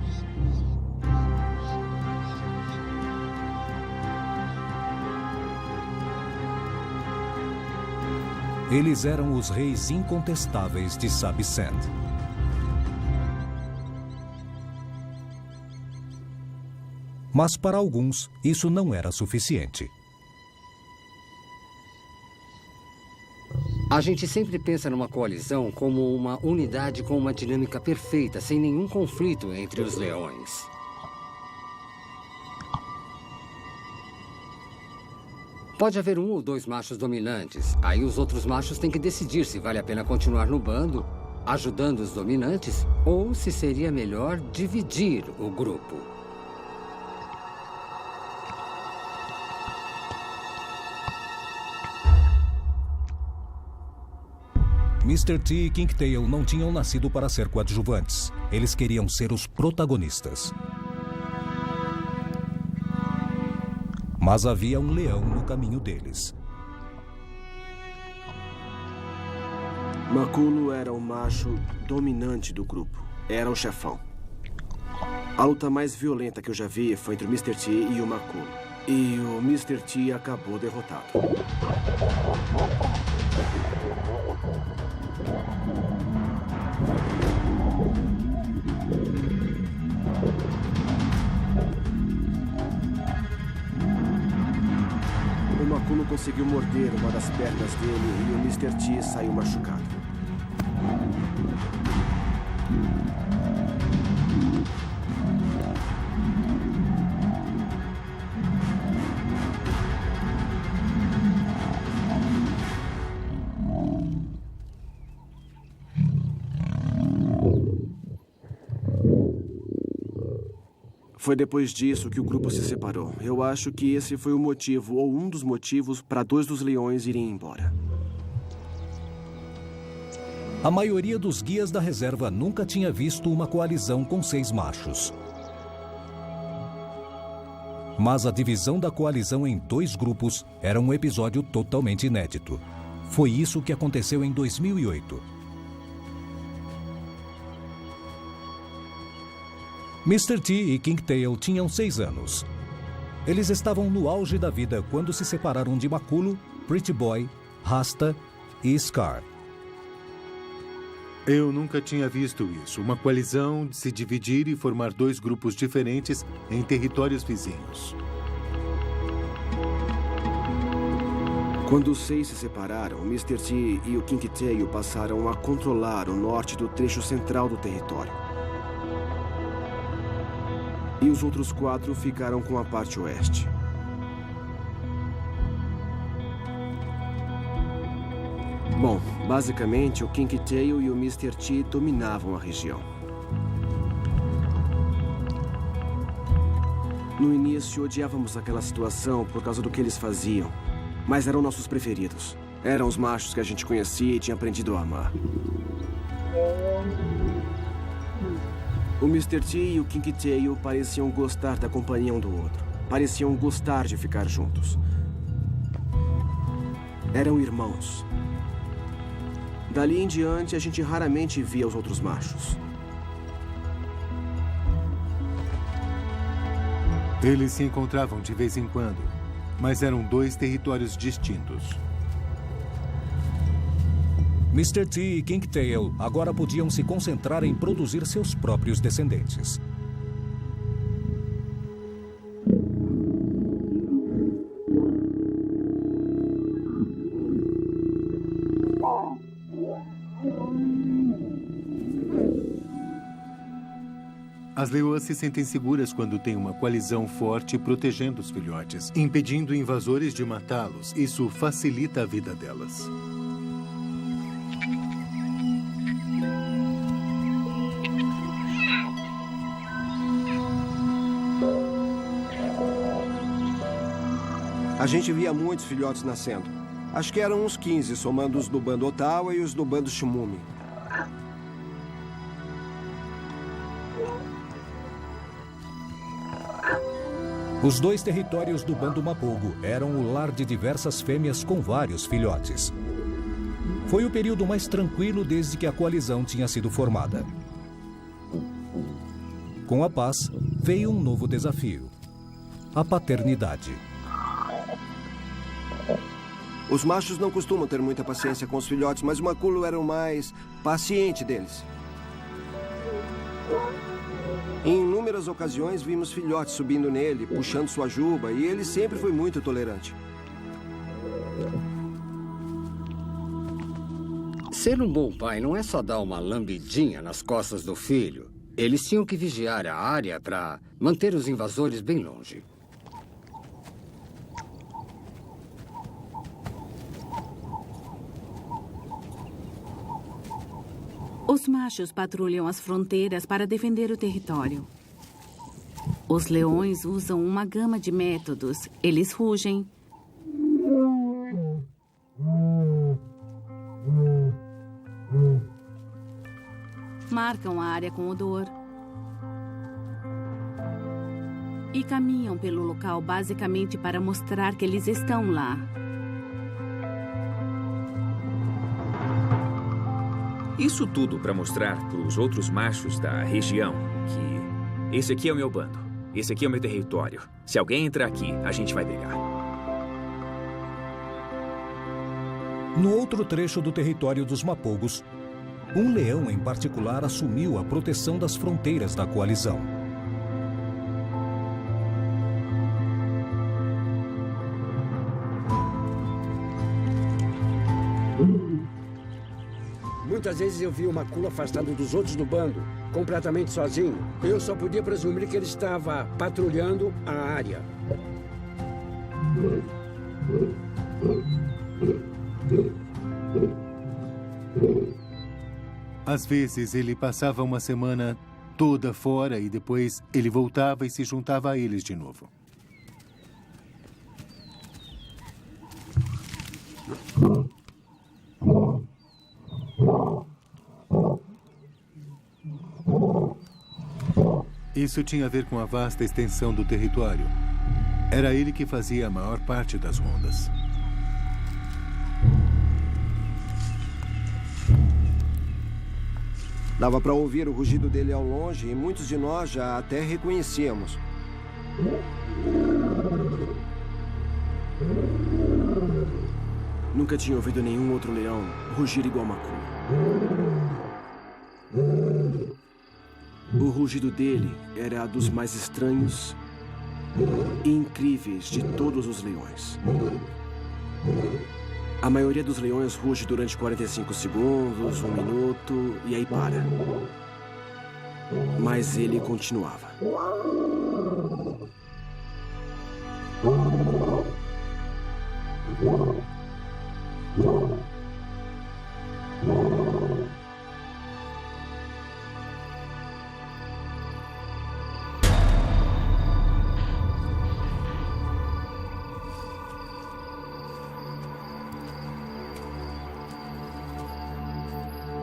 Eles eram os reis incontestáveis de Sabisand. Mas para alguns, isso não era suficiente. A gente sempre pensa numa coalizão como uma unidade com uma dinâmica perfeita, sem nenhum conflito entre os leões. Pode haver 1 ou 2 machos dominantes. Aí os outros machos têm que decidir se vale a pena continuar no bando, ajudando os dominantes, ou se seria melhor dividir o grupo. Mr. T e Kingtail não tinham nascido para ser coadjuvantes. Eles queriam ser os protagonistas. Mas havia um leão no caminho deles. Maculo era o macho dominante do grupo. Era o chefão. A luta mais violenta que eu já vi foi entre o Mr. T e o Maculo. E o Mr. T acabou derrotado. O Maculo conseguiu morder uma das pernas dele e o Mr. T saiu machucado. Foi depois disso que o grupo se separou. Eu acho que esse foi o motivo, ou um dos motivos, para 2 dos leões irem embora. A maioria dos guias da reserva nunca tinha visto uma coalizão com 6 machos. Mas a divisão da coalizão em 2 grupos era um episódio totalmente inédito. Foi isso que aconteceu em 2008. Mr. T e Kingtail tinham 6 anos. Eles estavam no auge da vida quando se separaram de Maculo, Pretty Boy, Rasta e Scar. Eu nunca tinha visto isso. Uma coalizão de se dividir e formar 2 grupos diferentes em territórios vizinhos. Quando os 6 se separaram, o Mr. T e o Kingtail passaram a controlar o norte do trecho central do território. E os outros 4 ficaram com a parte oeste. Bom, basicamente, o Kinky Tail e o Mr. T dominavam a região. No início, odiávamos aquela situação por causa do que eles faziam. Mas eram nossos preferidos. Eram os machos que a gente conhecia e tinha aprendido a amar. O Mr. T e o Kinky Tail pareciam gostar da companhia um do outro. Pareciam gostar de ficar juntos. Eram irmãos. Dali em diante, a gente raramente via os outros machos. Eles se encontravam de vez em quando, mas eram 2 territórios distintos. Mr. T e Kinky Tail agora podiam se concentrar em produzir seus próprios descendentes. As leoas se sentem seguras quando têm uma coalizão forte protegendo os filhotes, impedindo invasores de matá-los. Isso facilita a vida delas. A gente via muitos filhotes nascendo. Acho que eram uns 15, somando os do bando Ottawa e os do bando Shimumi. Os 2 territórios do bando Mapogo eram o lar de diversas fêmeas com vários filhotes. Foi o período mais tranquilo desde que a coalizão tinha sido formada. Com a paz, veio um novo desafio: a paternidade. Os machos não costumam ter muita paciência com os filhotes, mas o maculo era o mais paciente deles. Em inúmeras ocasiões, vimos filhotes subindo nele, puxando sua juba, e ele sempre foi muito tolerante. Ser um bom pai não é só dar uma lambidinha nas costas do filho. Eles tinham que vigiar a área para manter os invasores bem longe. Os machos patrulham as fronteiras para defender o território. Os leões usam uma gama de métodos. Eles rugem, marcam a área com odor e caminham pelo local basicamente para mostrar que eles estão lá. Isso tudo para mostrar para os outros machos da região que esse aqui é o meu bando, esse aqui é o meu território. Se alguém entrar aqui, a gente vai brigar. No outro trecho do território dos Mapogos, um leão em particular assumiu a proteção das fronteiras da coalizão. Muitas vezes eu vi o maculo afastado dos outros do bando, completamente sozinho. Eu só podia presumir que ele estava patrulhando a área. Às vezes, ele passava uma semana toda fora e depois ele voltava e se juntava a eles de novo. Isso tinha a ver com a vasta extensão do território. Era ele que fazia a maior parte das rondas. Dava para ouvir o rugido dele ao longe e muitos de nós já até reconhecíamos. Nunca tinha ouvido nenhum outro leão rugir igual maculo. O rugido dele era dos mais estranhos e incríveis de todos os leões. A maioria dos leões ruge durante 45 segundos, 1 minuto e aí para. Mas ele continuava.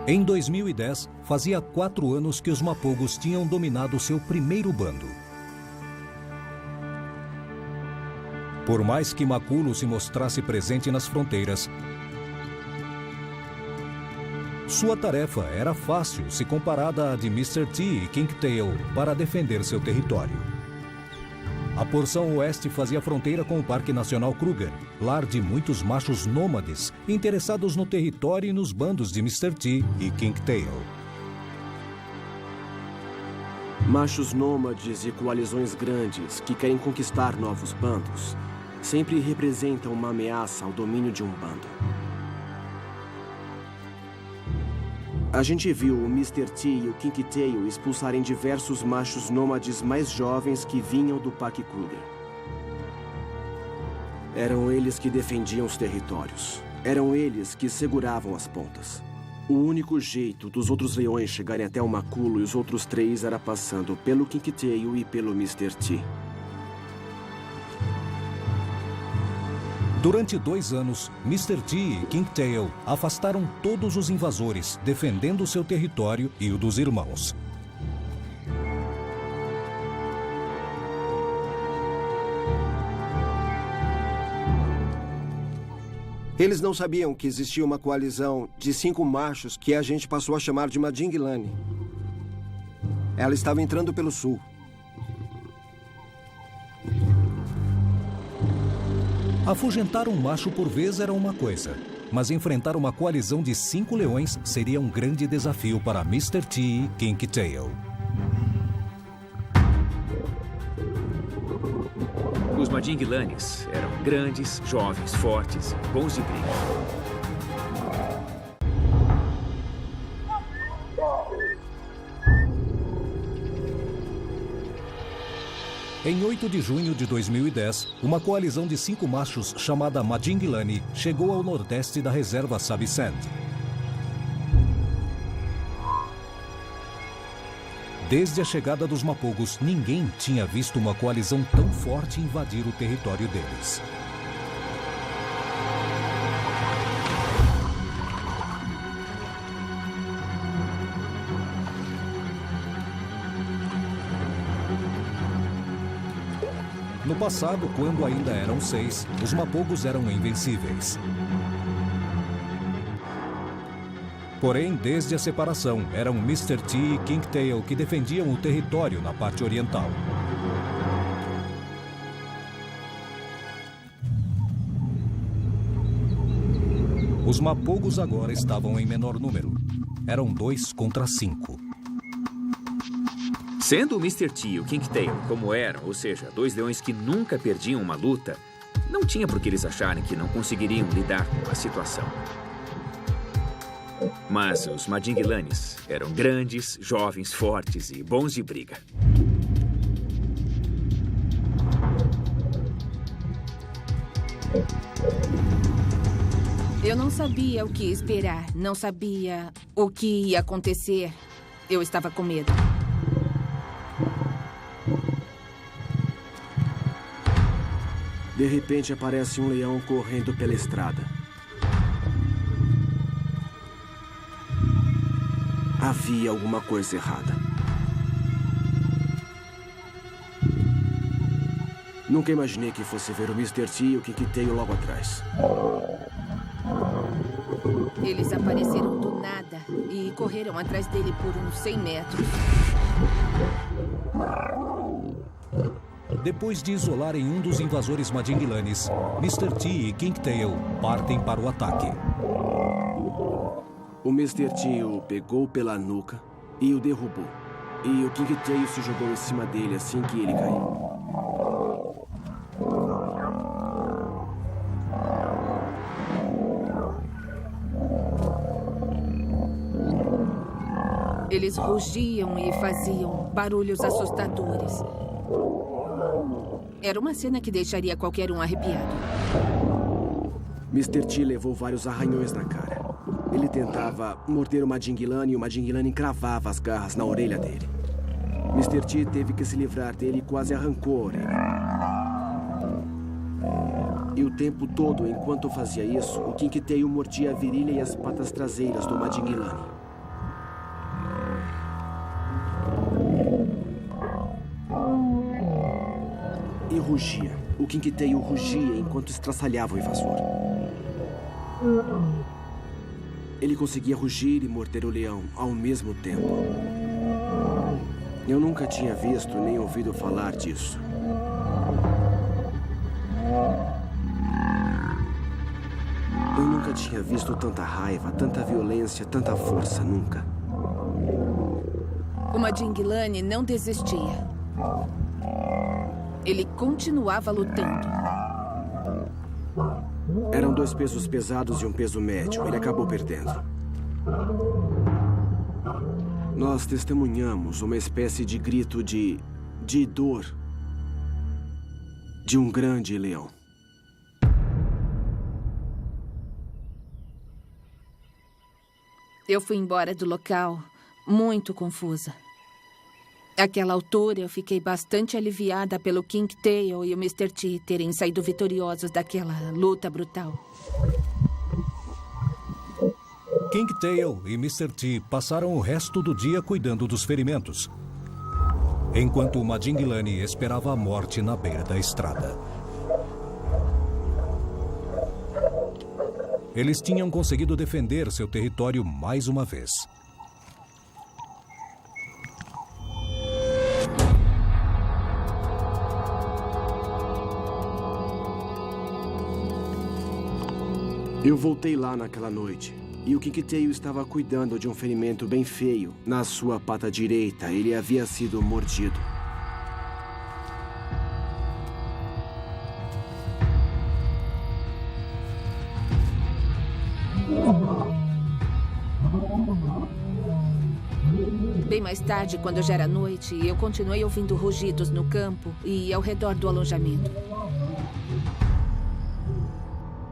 Em 2010, fazia 4 anos que os Mapogos tinham dominado seu primeiro bando. Por mais que Maculo se mostrasse presente nas fronteiras, sua tarefa era fácil se comparada à de Mr. T e Kinktail para defender seu território. A porção oeste fazia fronteira com o Parque Nacional Kruger, lar de muitos machos nômades interessados no território e nos bandos de Mr. T e Kinktail. Machos nômades e coalizões grandes que querem conquistar novos bandos sempre representam uma ameaça ao domínio de um bando. A gente viu o Mr. T e o Kinktail expulsarem diversos machos nômades mais jovens que vinham do Parque Kruger. Eram eles que defendiam os territórios. Eram eles que seguravam as pontas. O único jeito dos outros leões chegarem até o Maculo e os outros 3 era passando pelo Kinktail e pelo Mr. T. Durante 2 anos, Mr. T e Kinktail afastaram todos os invasores, defendendo seu território e o dos irmãos. Eles não sabiam que existia uma coalizão de 5 machos que a gente passou a chamar de Madinglani. Ela estava entrando pelo sul. Afugentar um macho por vez era uma coisa, mas enfrentar uma coalizão de 5 leões seria um grande desafio para Mr. T e Kinktail. Os Madinglanes eram grandes, jovens, fortes e bons de briga. Em 8 de junho de 2010, uma coalizão de 5 machos chamada Madinglani chegou ao nordeste da reserva Sabi Sand. Desde a chegada dos Mapogos, ninguém tinha visto uma coalizão tão forte invadir o território deles. No passado, quando ainda eram 6, os Mapogos eram invencíveis. Porém, desde a separação, eram Mr. T e Kinktail que defendiam o território na parte oriental. Os Mapogos agora estavam em menor número. Eram 2 contra 5. Sendo o Mr. T e o Kinktail como eram, ou seja, 2 leões que nunca perdiam uma luta, não tinha por que eles acharem que não conseguiriam lidar com a situação. Mas os Madinglanes eram grandes, jovens, fortes e bons de briga. Eu não sabia o que esperar, não sabia o que ia acontecer. Eu estava com medo. De repente aparece um leão correndo pela estrada. Havia alguma coisa errada. Nunca imaginei que fosse ver o Mr. T e o Kinktail logo atrás. Eles apareceram do nada e correram atrás dele por uns 100 metros. Depois de isolarem um dos invasores Madinglanes, Mr. T e Kinktail partem para o ataque. O Mr. T o pegou pela nuca e o derrubou. E o Kinktail se jogou em cima dele assim que ele caiu. Eles rugiam e faziam barulhos assustadores. Era uma cena que deixaria qualquer um arrepiado. Mr. T levou vários arranhões na cara. Ele tentava morder o Madinglani e o Madinglani cravava as garras na orelha dele. Mr. T teve que se livrar dele e quase arrancou a orelha. E o tempo todo, enquanto fazia isso, o Kinktail mordia a virilha e as patas traseiras do Madinglani. rugia. O King Tail rugia enquanto estraçalhava o invasor. Ele conseguia rugir e morder o leão ao mesmo tempo. Eu nunca tinha visto nem ouvido falar disso. Eu nunca tinha visto tanta raiva, tanta violência, tanta força, nunca. O Madinglane não desistia. Ele continuava lutando. Eram 2 pesos pesados e um peso médio. Ele acabou perdendo. Nós testemunhamos uma espécie de grito de dor de um grande leão. Eu fui embora do local muito confusa. Àquela altura, eu fiquei bastante aliviada pelo King Tail e o Mr. T terem saído vitoriosos daquela luta brutal. King Tail e Mr. T passaram o resto do dia cuidando dos ferimentos, enquanto o Madinglane esperava a morte na beira da estrada. Eles tinham conseguido defender seu território mais uma vez. Eu voltei lá naquela noite e o King Tail estava cuidando de um ferimento bem feio na sua pata direita. Ele havia sido mordido. Bem mais tarde, quando já era noite, eu continuei ouvindo rugidos no campo e ao redor do alojamento.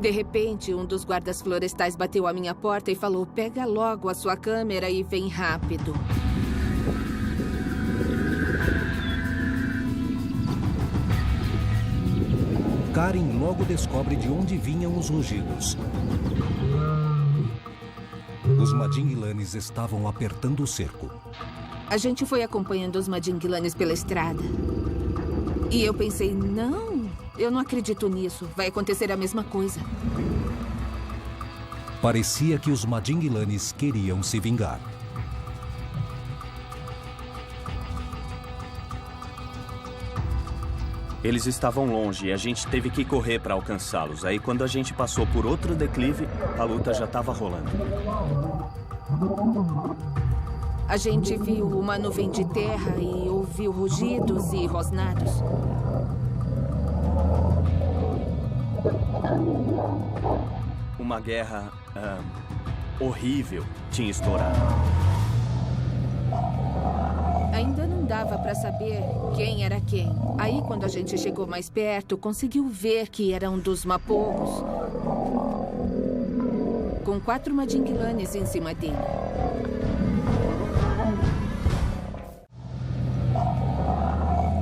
De repente, um dos guardas florestais bateu à minha porta e falou: "Pega logo a sua câmera e vem rápido." Karen logo descobre de onde vinham os rugidos. Os Madinglanes estavam apertando o cerco. A gente foi acompanhando os Madinglanes pela estrada. E eu pensei, não, eu não acredito nisso. Vai acontecer a mesma coisa. Parecia que os Madinglanes queriam se vingar. Eles estavam longe e a gente teve que correr para alcançá-los. Aí, quando a gente passou por outro declive, a luta já estava rolando. A gente viu uma nuvem de terra e ouviu rugidos e rosnados. Uma guerra horrível tinha estourado. Ainda não dava para saber quem era quem. Aí, quando a gente chegou mais perto, conseguiu ver que era um dos mapogos, com 4 Madinglanes em cima dele.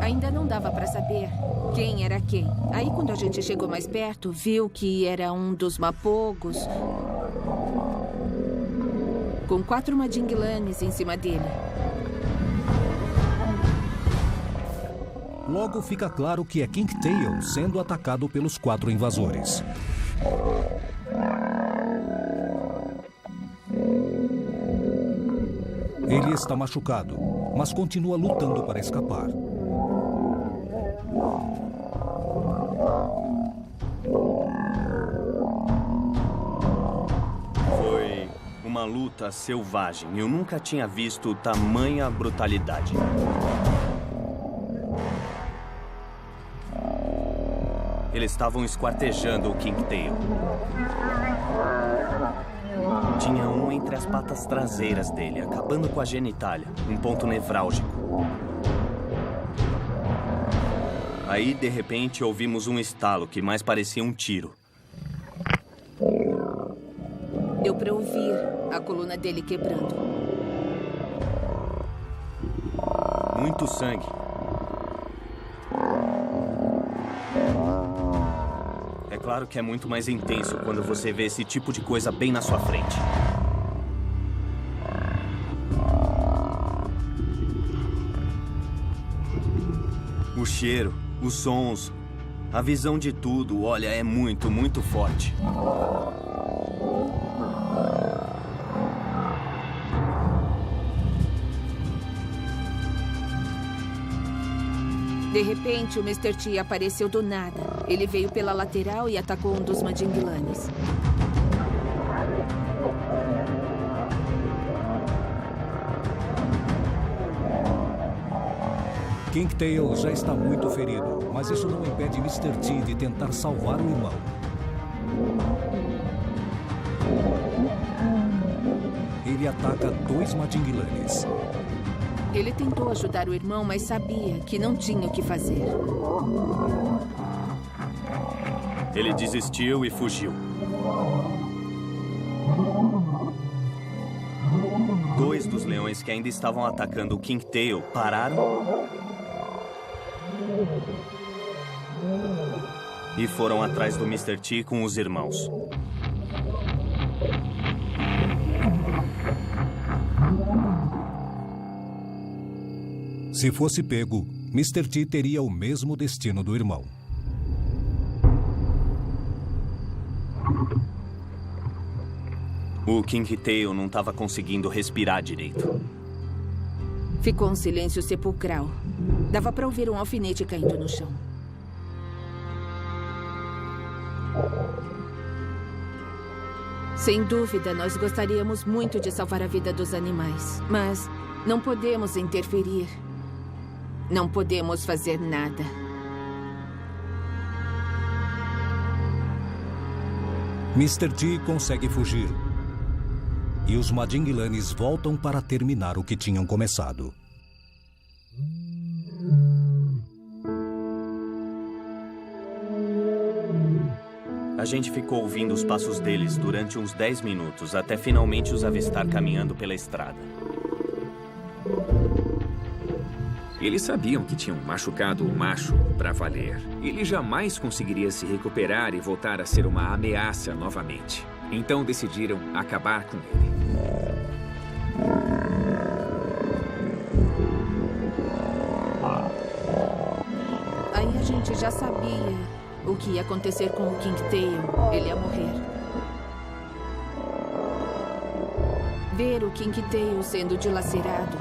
Ainda não dava para saber quem era quem. Aí, quando a gente chegou mais perto, viu que era um dos mapogos, com 4 Madinglanes em cima dele. Logo fica claro que é King Tail sendo atacado pelos 4 invasores. Ele está machucado, mas continua lutando para escapar. Foi uma luta selvagem. Eu nunca tinha visto tamanha brutalidade. Eles estavam esquartejando o King Tail. Tinha um entre as patas traseiras dele, acabando com a genitália, um ponto nevrálgico. Aí, de repente, ouvimos um estalo que mais parecia um tiro. Deu para ouvir a coluna dele quebrando. Muito sangue. É claro que é muito mais intenso quando você vê esse tipo de coisa bem na sua frente. O cheiro, os sons, A visão de tudo, olha, é muito, muito forte. De repente, o Mr. T apareceu do nada. Ele veio pela lateral e atacou um dos Madinglanes. Kingtail já está muito ferido, mas isso não impede Mr. T de tentar salvar o irmão. Ele ataca 2 Madinglanes. Ele tentou ajudar o irmão, mas sabia que não tinha o que fazer. Ele desistiu e fugiu. 2 dos leões que ainda estavam atacando o Kingtail pararam e foram atrás do Mr. T com os irmãos. Se fosse pego, Mr. T teria o mesmo destino do irmão. O Kingtail não estava conseguindo respirar direito. Ficou um silêncio sepulcral. Dava para ouvir um alfinete caindo no chão. Sem dúvida, nós gostaríamos muito de salvar a vida dos animais, mas não podemos interferir. Não podemos fazer nada. Mr. T consegue fugir. E os Madinglanes voltam para terminar o que tinham começado. A gente ficou ouvindo os passos deles durante uns 10 minutos, até finalmente os avistar caminhando pela estrada. Eles sabiam que tinham machucado o macho para valer. Ele jamais conseguiria se recuperar e voltar a ser uma ameaça novamente. Então decidiram acabar com ele. Aí a gente já sabia o que ia acontecer com o Kingtail. Ele ia morrer. Ver o Kingtail sendo dilacerado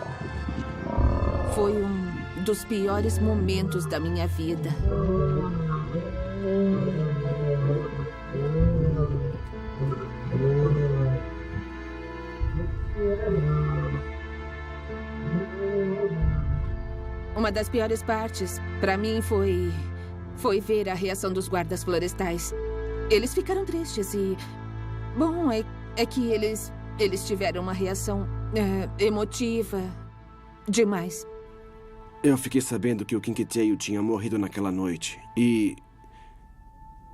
foi um dos piores momentos da minha vida. Uma das piores partes, para mim, foi ver a reação dos guardas florestais. Eles ficaram tristes e... Bom, é que eles tiveram uma reação emotiva demais. Eu fiquei sabendo que o Kingtail tinha morrido naquela noite e...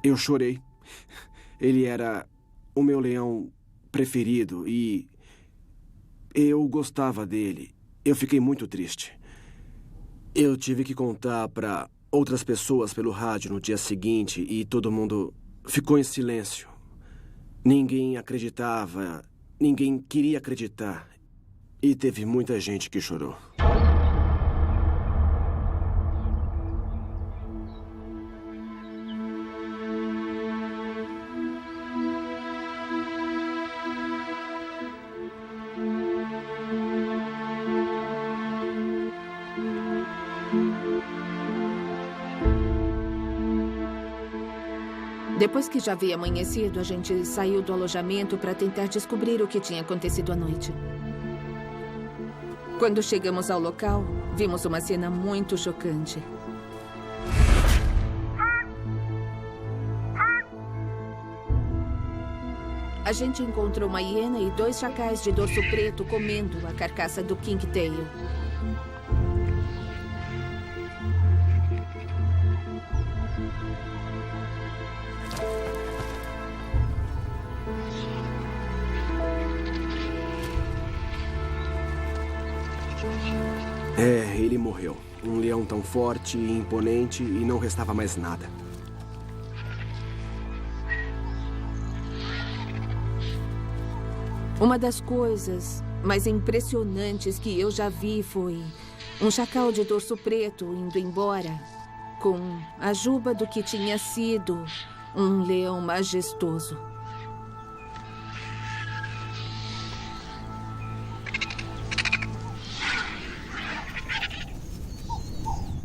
eu chorei. Ele era o meu leão preferido e... eu gostava dele. Eu fiquei muito triste. Eu tive que contar para outras pessoas pelo rádio no dia seguinte e todo mundo ficou em silêncio. Ninguém acreditava, ninguém queria acreditar. E teve muita gente que chorou. Depois que já havia amanhecido, a gente saiu do alojamento para tentar descobrir o que tinha acontecido à noite. Quando chegamos ao local, vimos uma cena muito chocante. A gente encontrou uma hiena e 2 chacais de dorso preto comendo a carcaça do Kingtail. Ele morreu. Um leão tão forte e imponente e não restava mais nada. Uma das coisas mais impressionantes que eu já vi foi um chacal de dorso preto indo embora com a juba do que tinha sido um leão majestoso.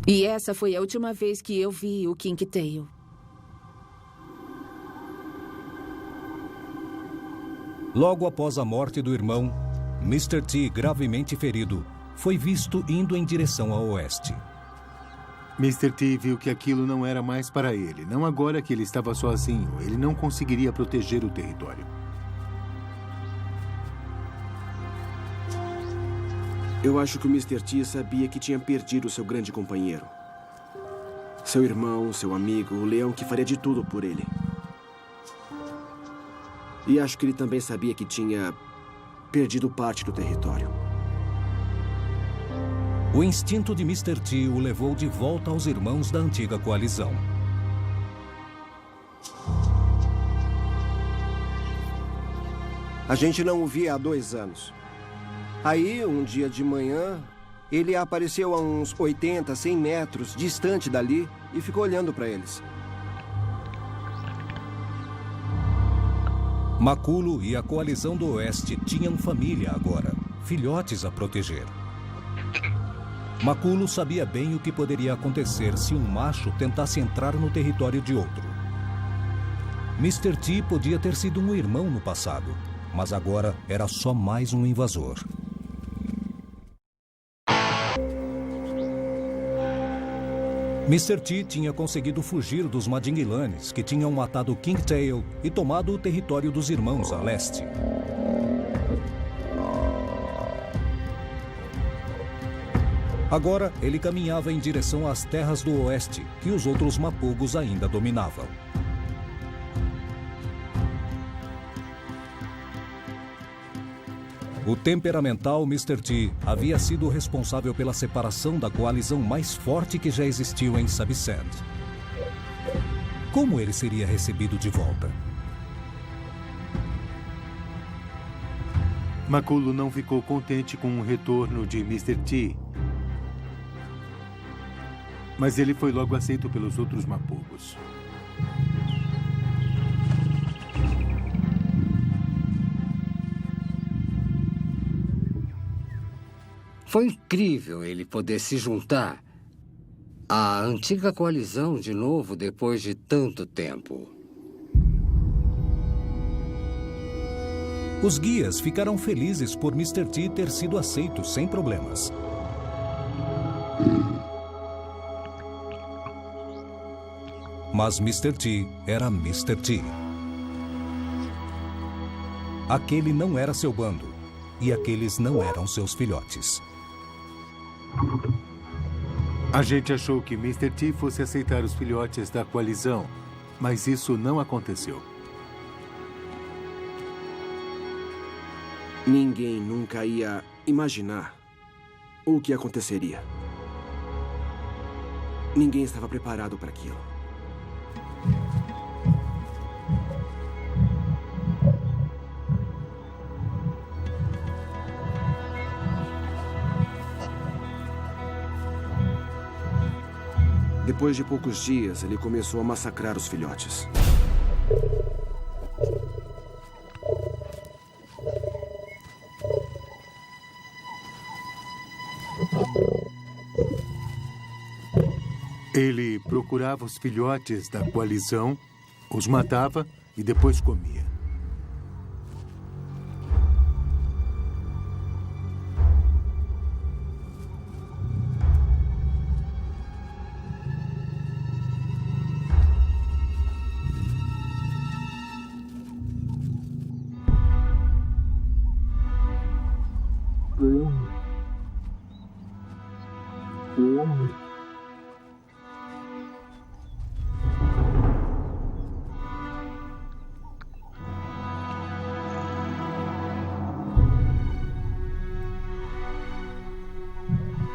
E essa foi a última vez que eu vi o King Tail. Logo após a morte do irmão, Mr. T, gravemente ferido, foi visto indo em direção a oeste. Mr. T viu que aquilo não era mais para ele. Não agora que ele estava sozinho. Ele não conseguiria proteger o território. Eu acho que o Mr. T sabia que tinha perdido seu grande companheiro. Seu irmão, seu amigo, o leão que faria de tudo por ele. E acho que ele também sabia que tinha perdido parte do território. O instinto de Mr. T o levou de volta aos irmãos da antiga coalizão. A gente não o via há 2 anos. Aí, um dia de manhã, ele apareceu a uns 80, 100 metros distante dali e ficou olhando para eles. Maculo e a coalizão do oeste tinham família agora, filhotes a proteger. Maculo sabia bem o que poderia acontecer se um macho tentasse entrar no território de outro. Mr. T podia ter sido um irmão no passado, mas agora era só mais um invasor. Mr. T tinha conseguido fugir dos Madingilanes, que tinham matado King Tail e tomado o território dos irmãos a leste. Agora, ele caminhava em direção às terras do oeste, que os outros mapogos ainda dominavam. O temperamental Mr. T havia sido o responsável pela separação da coalizão mais forte que já existiu em Sabisand. Como ele seria recebido de volta? Maculo não ficou contente com o retorno de Mr. T. Mas ele foi logo aceito pelos outros mapogos. Foi incrível ele poder se juntar à antiga coalizão de novo depois de tanto tempo. Os guias ficaram felizes por Mr. T ter sido aceito sem problemas. Mas Mr. T era Mr. T. Aquele não era seu bando, e aqueles não eram seus filhotes. A gente achou que Mr. T fosse aceitar os filhotes da coalizão, mas isso não aconteceu. Ninguém nunca ia imaginar o que aconteceria. Ninguém estava preparado para aquilo. Depois de poucos dias, ele começou a massacrar os filhotes. Ele procurava os filhotes da coalizão, os matava e depois comia.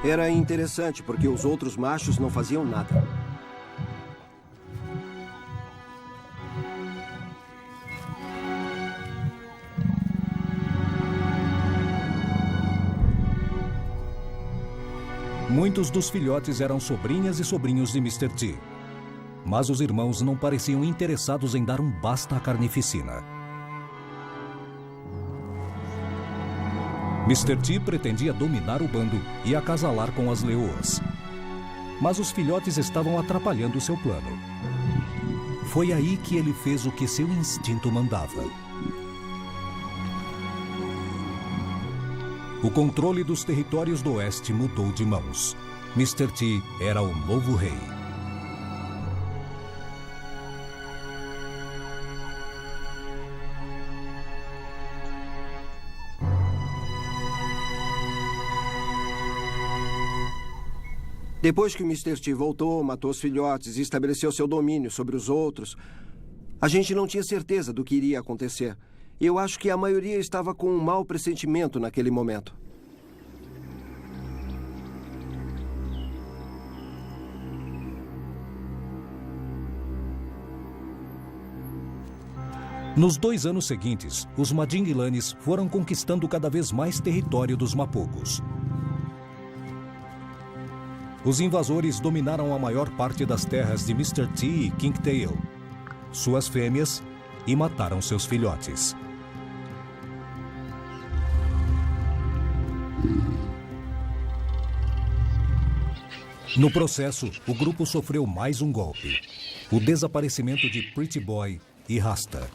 Era interessante, porque os outros machos não faziam nada. Muitos dos filhotes eram sobrinhas e sobrinhos de Mr. T. Mas os irmãos não pareciam interessados em dar um basta à carnificina. Mr. T pretendia dominar o bando e acasalar com as leoas. Mas os filhotes estavam atrapalhando seu plano. Foi aí que ele fez o que seu instinto mandava. O controle dos territórios do oeste mudou de mãos. Mr. T era o novo rei. Depois que o Mr. T voltou, matou os filhotes e estabeleceu seu domínio sobre os outros, a gente não tinha certeza do que iria acontecer. E eu acho que a maioria estava com um mau pressentimento naquele momento. Nos 2 anos seguintes, os Madingilanes foram conquistando cada vez mais território dos Mapogos. Os invasores dominaram a maior parte das terras de Mr. T e King Tail, suas fêmeas, e mataram seus filhotes. No processo, o grupo sofreu mais um golpe: o desaparecimento de Pretty Boy e Rasta.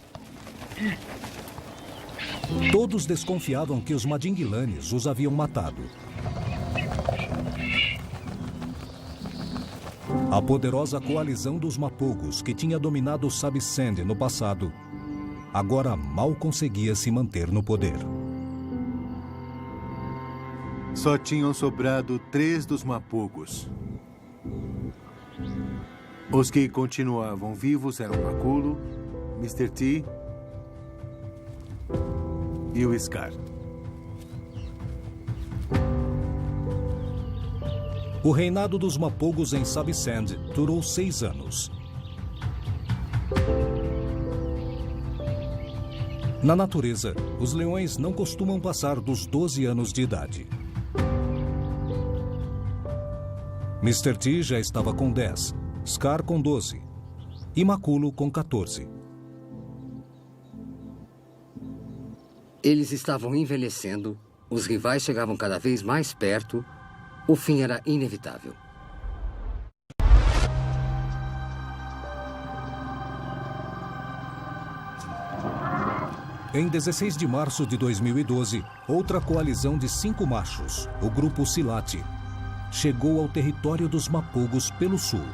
Todos desconfiavam que os Madingilanes os haviam matado. A poderosa coalizão dos Mapogos, que tinha dominado Sabisand no passado, agora mal conseguia se manter no poder. Só tinham sobrado 3 dos Mapogos. Os que continuavam vivos eram Maculo, Mr. T e o Scar. O reinado dos Mapogos em Sabisand durou 6 anos. Na natureza, os leões não costumam passar dos 12 anos de idade. Mr. T já estava com 10, Scar com 12 e Maculo com 14. Eles estavam envelhecendo, os rivais chegavam cada vez mais perto, o fim era inevitável. Em 16 de março de 2012, outra coalizão de 5 machos, o grupo Silati, chegou ao território dos Mapogos pelo sul.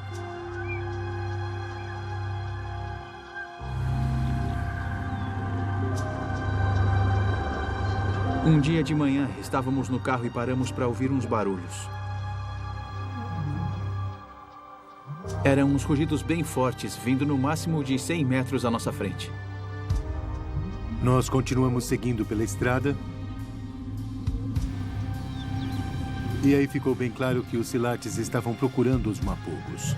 Um dia de manhã, estávamos no carro e paramos para ouvir uns barulhos. Eram uns rugidos bem fortes, vindo no máximo de 100 metros à nossa frente. Nós continuamos seguindo pela estrada. E aí ficou bem claro que os Silates estavam procurando os Mapogos.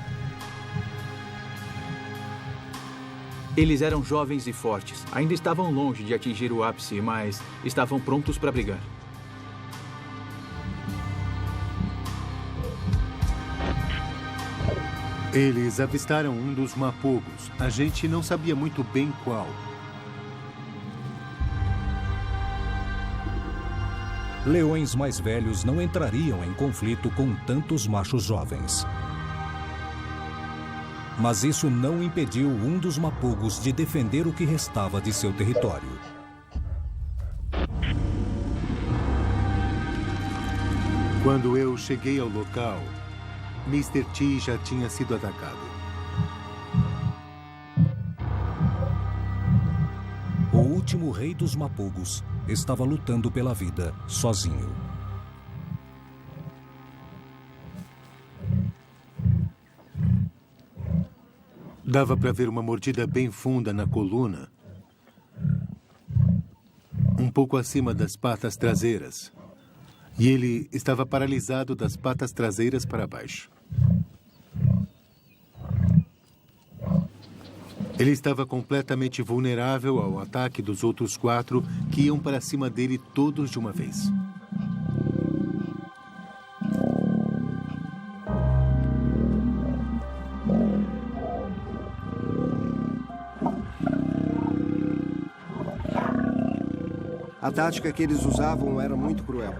Eles eram jovens e fortes. Ainda estavam longe de atingir o ápice, mas estavam prontos para brigar. Eles avistaram um dos Mapogos. A gente não sabia muito bem qual. Leões mais velhos não entrariam em conflito com tantos machos jovens. Mas isso não impediu um dos Mapogos de defender o que restava de seu território. Quando eu cheguei ao local, Mr. T já tinha sido atacado. O último rei dos Mapogos estava lutando pela vida sozinho. Dava para ver uma mordida bem funda na coluna, um pouco acima das patas traseiras. E ele estava paralisado das patas traseiras para baixo. Ele estava completamente vulnerável ao ataque dos outros 4 que iam para cima dele todos de uma vez. A tática que eles usavam era muito cruel.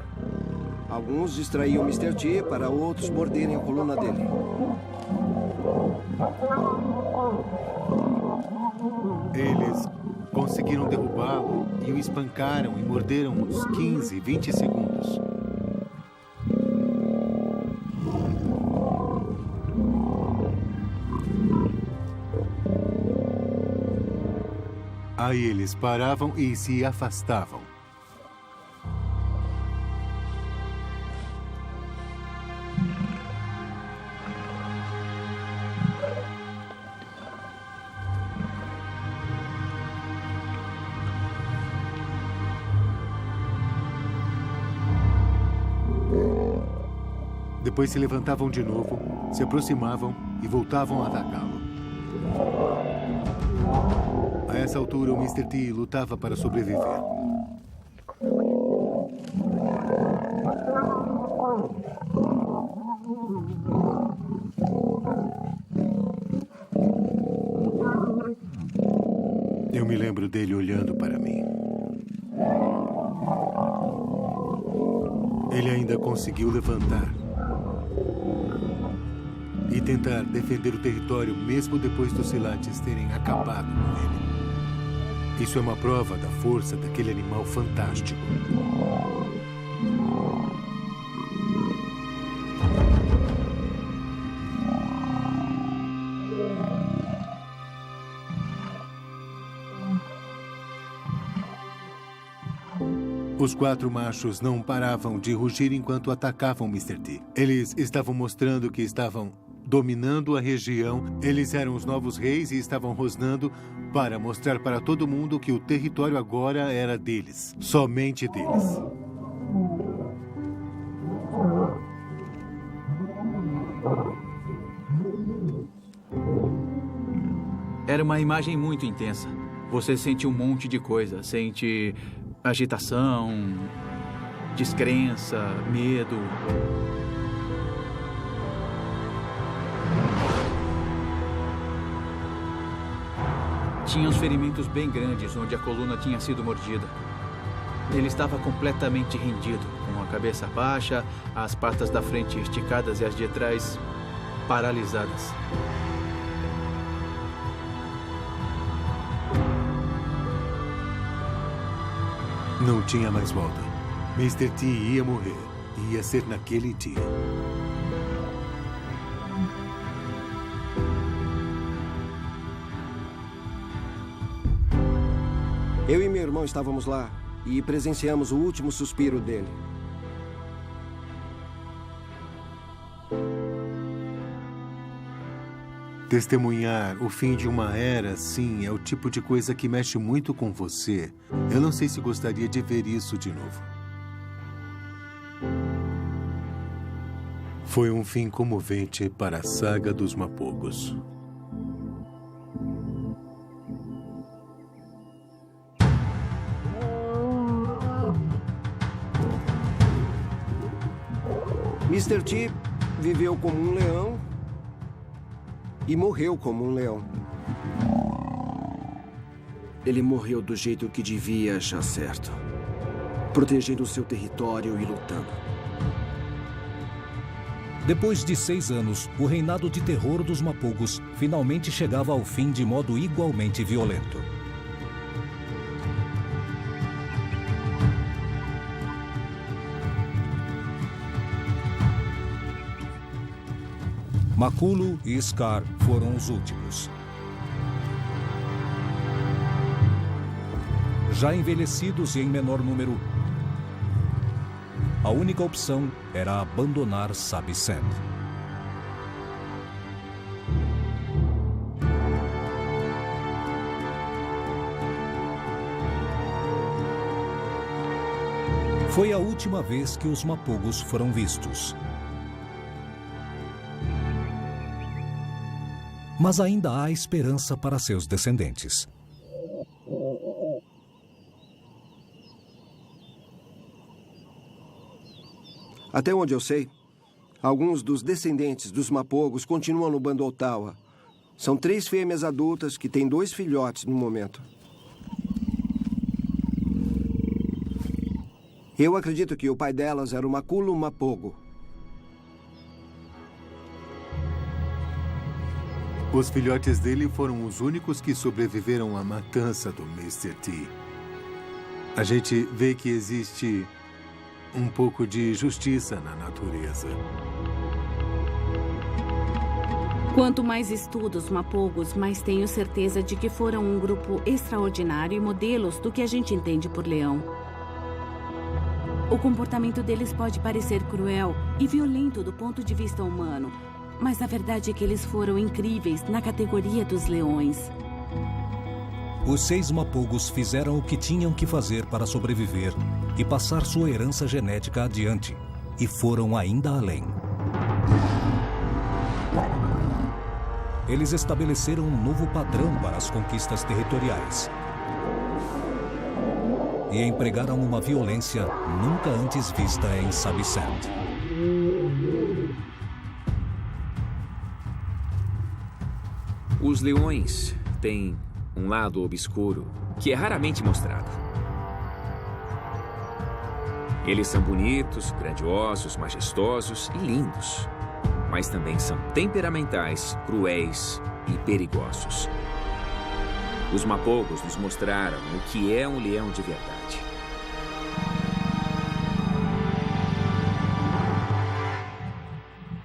Alguns distraíam Mr. T para outros morderem a coluna dele. Eles conseguiram derrubá-lo e o espancaram e morderam uns 15, 20 segundos. Aí eles paravam e se afastavam. Depois se levantavam de novo, se aproximavam e voltavam a atacá-lo. A essa altura, o Mr. T lutava para sobreviver. Eu me lembro dele olhando para mim. Ele ainda conseguiu levantar e tentar defender o território mesmo depois dos Silates terem acabado com ele. Isso é uma prova da força daquele animal fantástico. Os 4 machos não paravam de rugir enquanto atacavam Mr. T. Eles estavam mostrando que estavam dominando a região. Eles eram os novos reis e estavam rosnando para mostrar para todo mundo que o território agora era deles. Somente deles. Era uma imagem muito intensa. Você sente um monte de coisa. Sente agitação, descrença, medo. Tinha uns ferimentos bem grandes onde a coluna tinha sido mordida. Ele estava completamente rendido, com a cabeça baixa, as patas da frente esticadas e as de trás paralisadas. Não tinha mais volta. Mr. T ia morrer. E ia ser naquele dia. Eu e meu irmão estávamos lá e presenciamos o último suspiro dele. Testemunhar o fim de uma era, sim, é o tipo de coisa que mexe muito com você. Eu não sei se gostaria de ver isso de novo. Foi um fim comovente para a saga dos Mapogos. Mr. T viveu como um leão e morreu como um leão. Ele morreu do jeito que devia achar certo. Protegendo o seu território e lutando. Depois de 6 anos, o reinado de terror dos Mapogos finalmente chegava ao fim de modo igualmente violento. Makulu e Scar foram os últimos. Já envelhecidos e em menor número, a única opção era abandonar Sabi Sand. Foi a última vez que os Mapogos foram vistos. Mas ainda há esperança para seus descendentes. Até onde eu sei, alguns dos descendentes dos Mapogos continuam no bando Ottawa. São 3 fêmeas adultas que têm 2 filhotes no momento. Eu acredito que o pai delas era o Makulu Mapogo. Os filhotes dele foram os únicos que sobreviveram à matança do Mr. T. A gente vê que existe um pouco de justiça na natureza. Quanto mais estudo os Mapogos, mais tenho certeza de que foram um grupo extraordinário e modelos do que a gente entende por leão. O comportamento deles pode parecer cruel e violento do ponto de vista humano, mas a verdade é que eles foram incríveis na categoria dos leões. Os 6 Mapogos fizeram o que tinham que fazer para sobreviver e passar sua herança genética adiante, e foram ainda além. Eles estabeleceram um novo padrão para as conquistas territoriais e empregaram uma violência nunca antes vista em Sabisand. Os leões têm um lado obscuro que é raramente mostrado. Eles são bonitos, grandiosos, majestosos e lindos, mas também são temperamentais, cruéis e perigosos. Os Mapogos nos mostraram o que é um leão de verdade.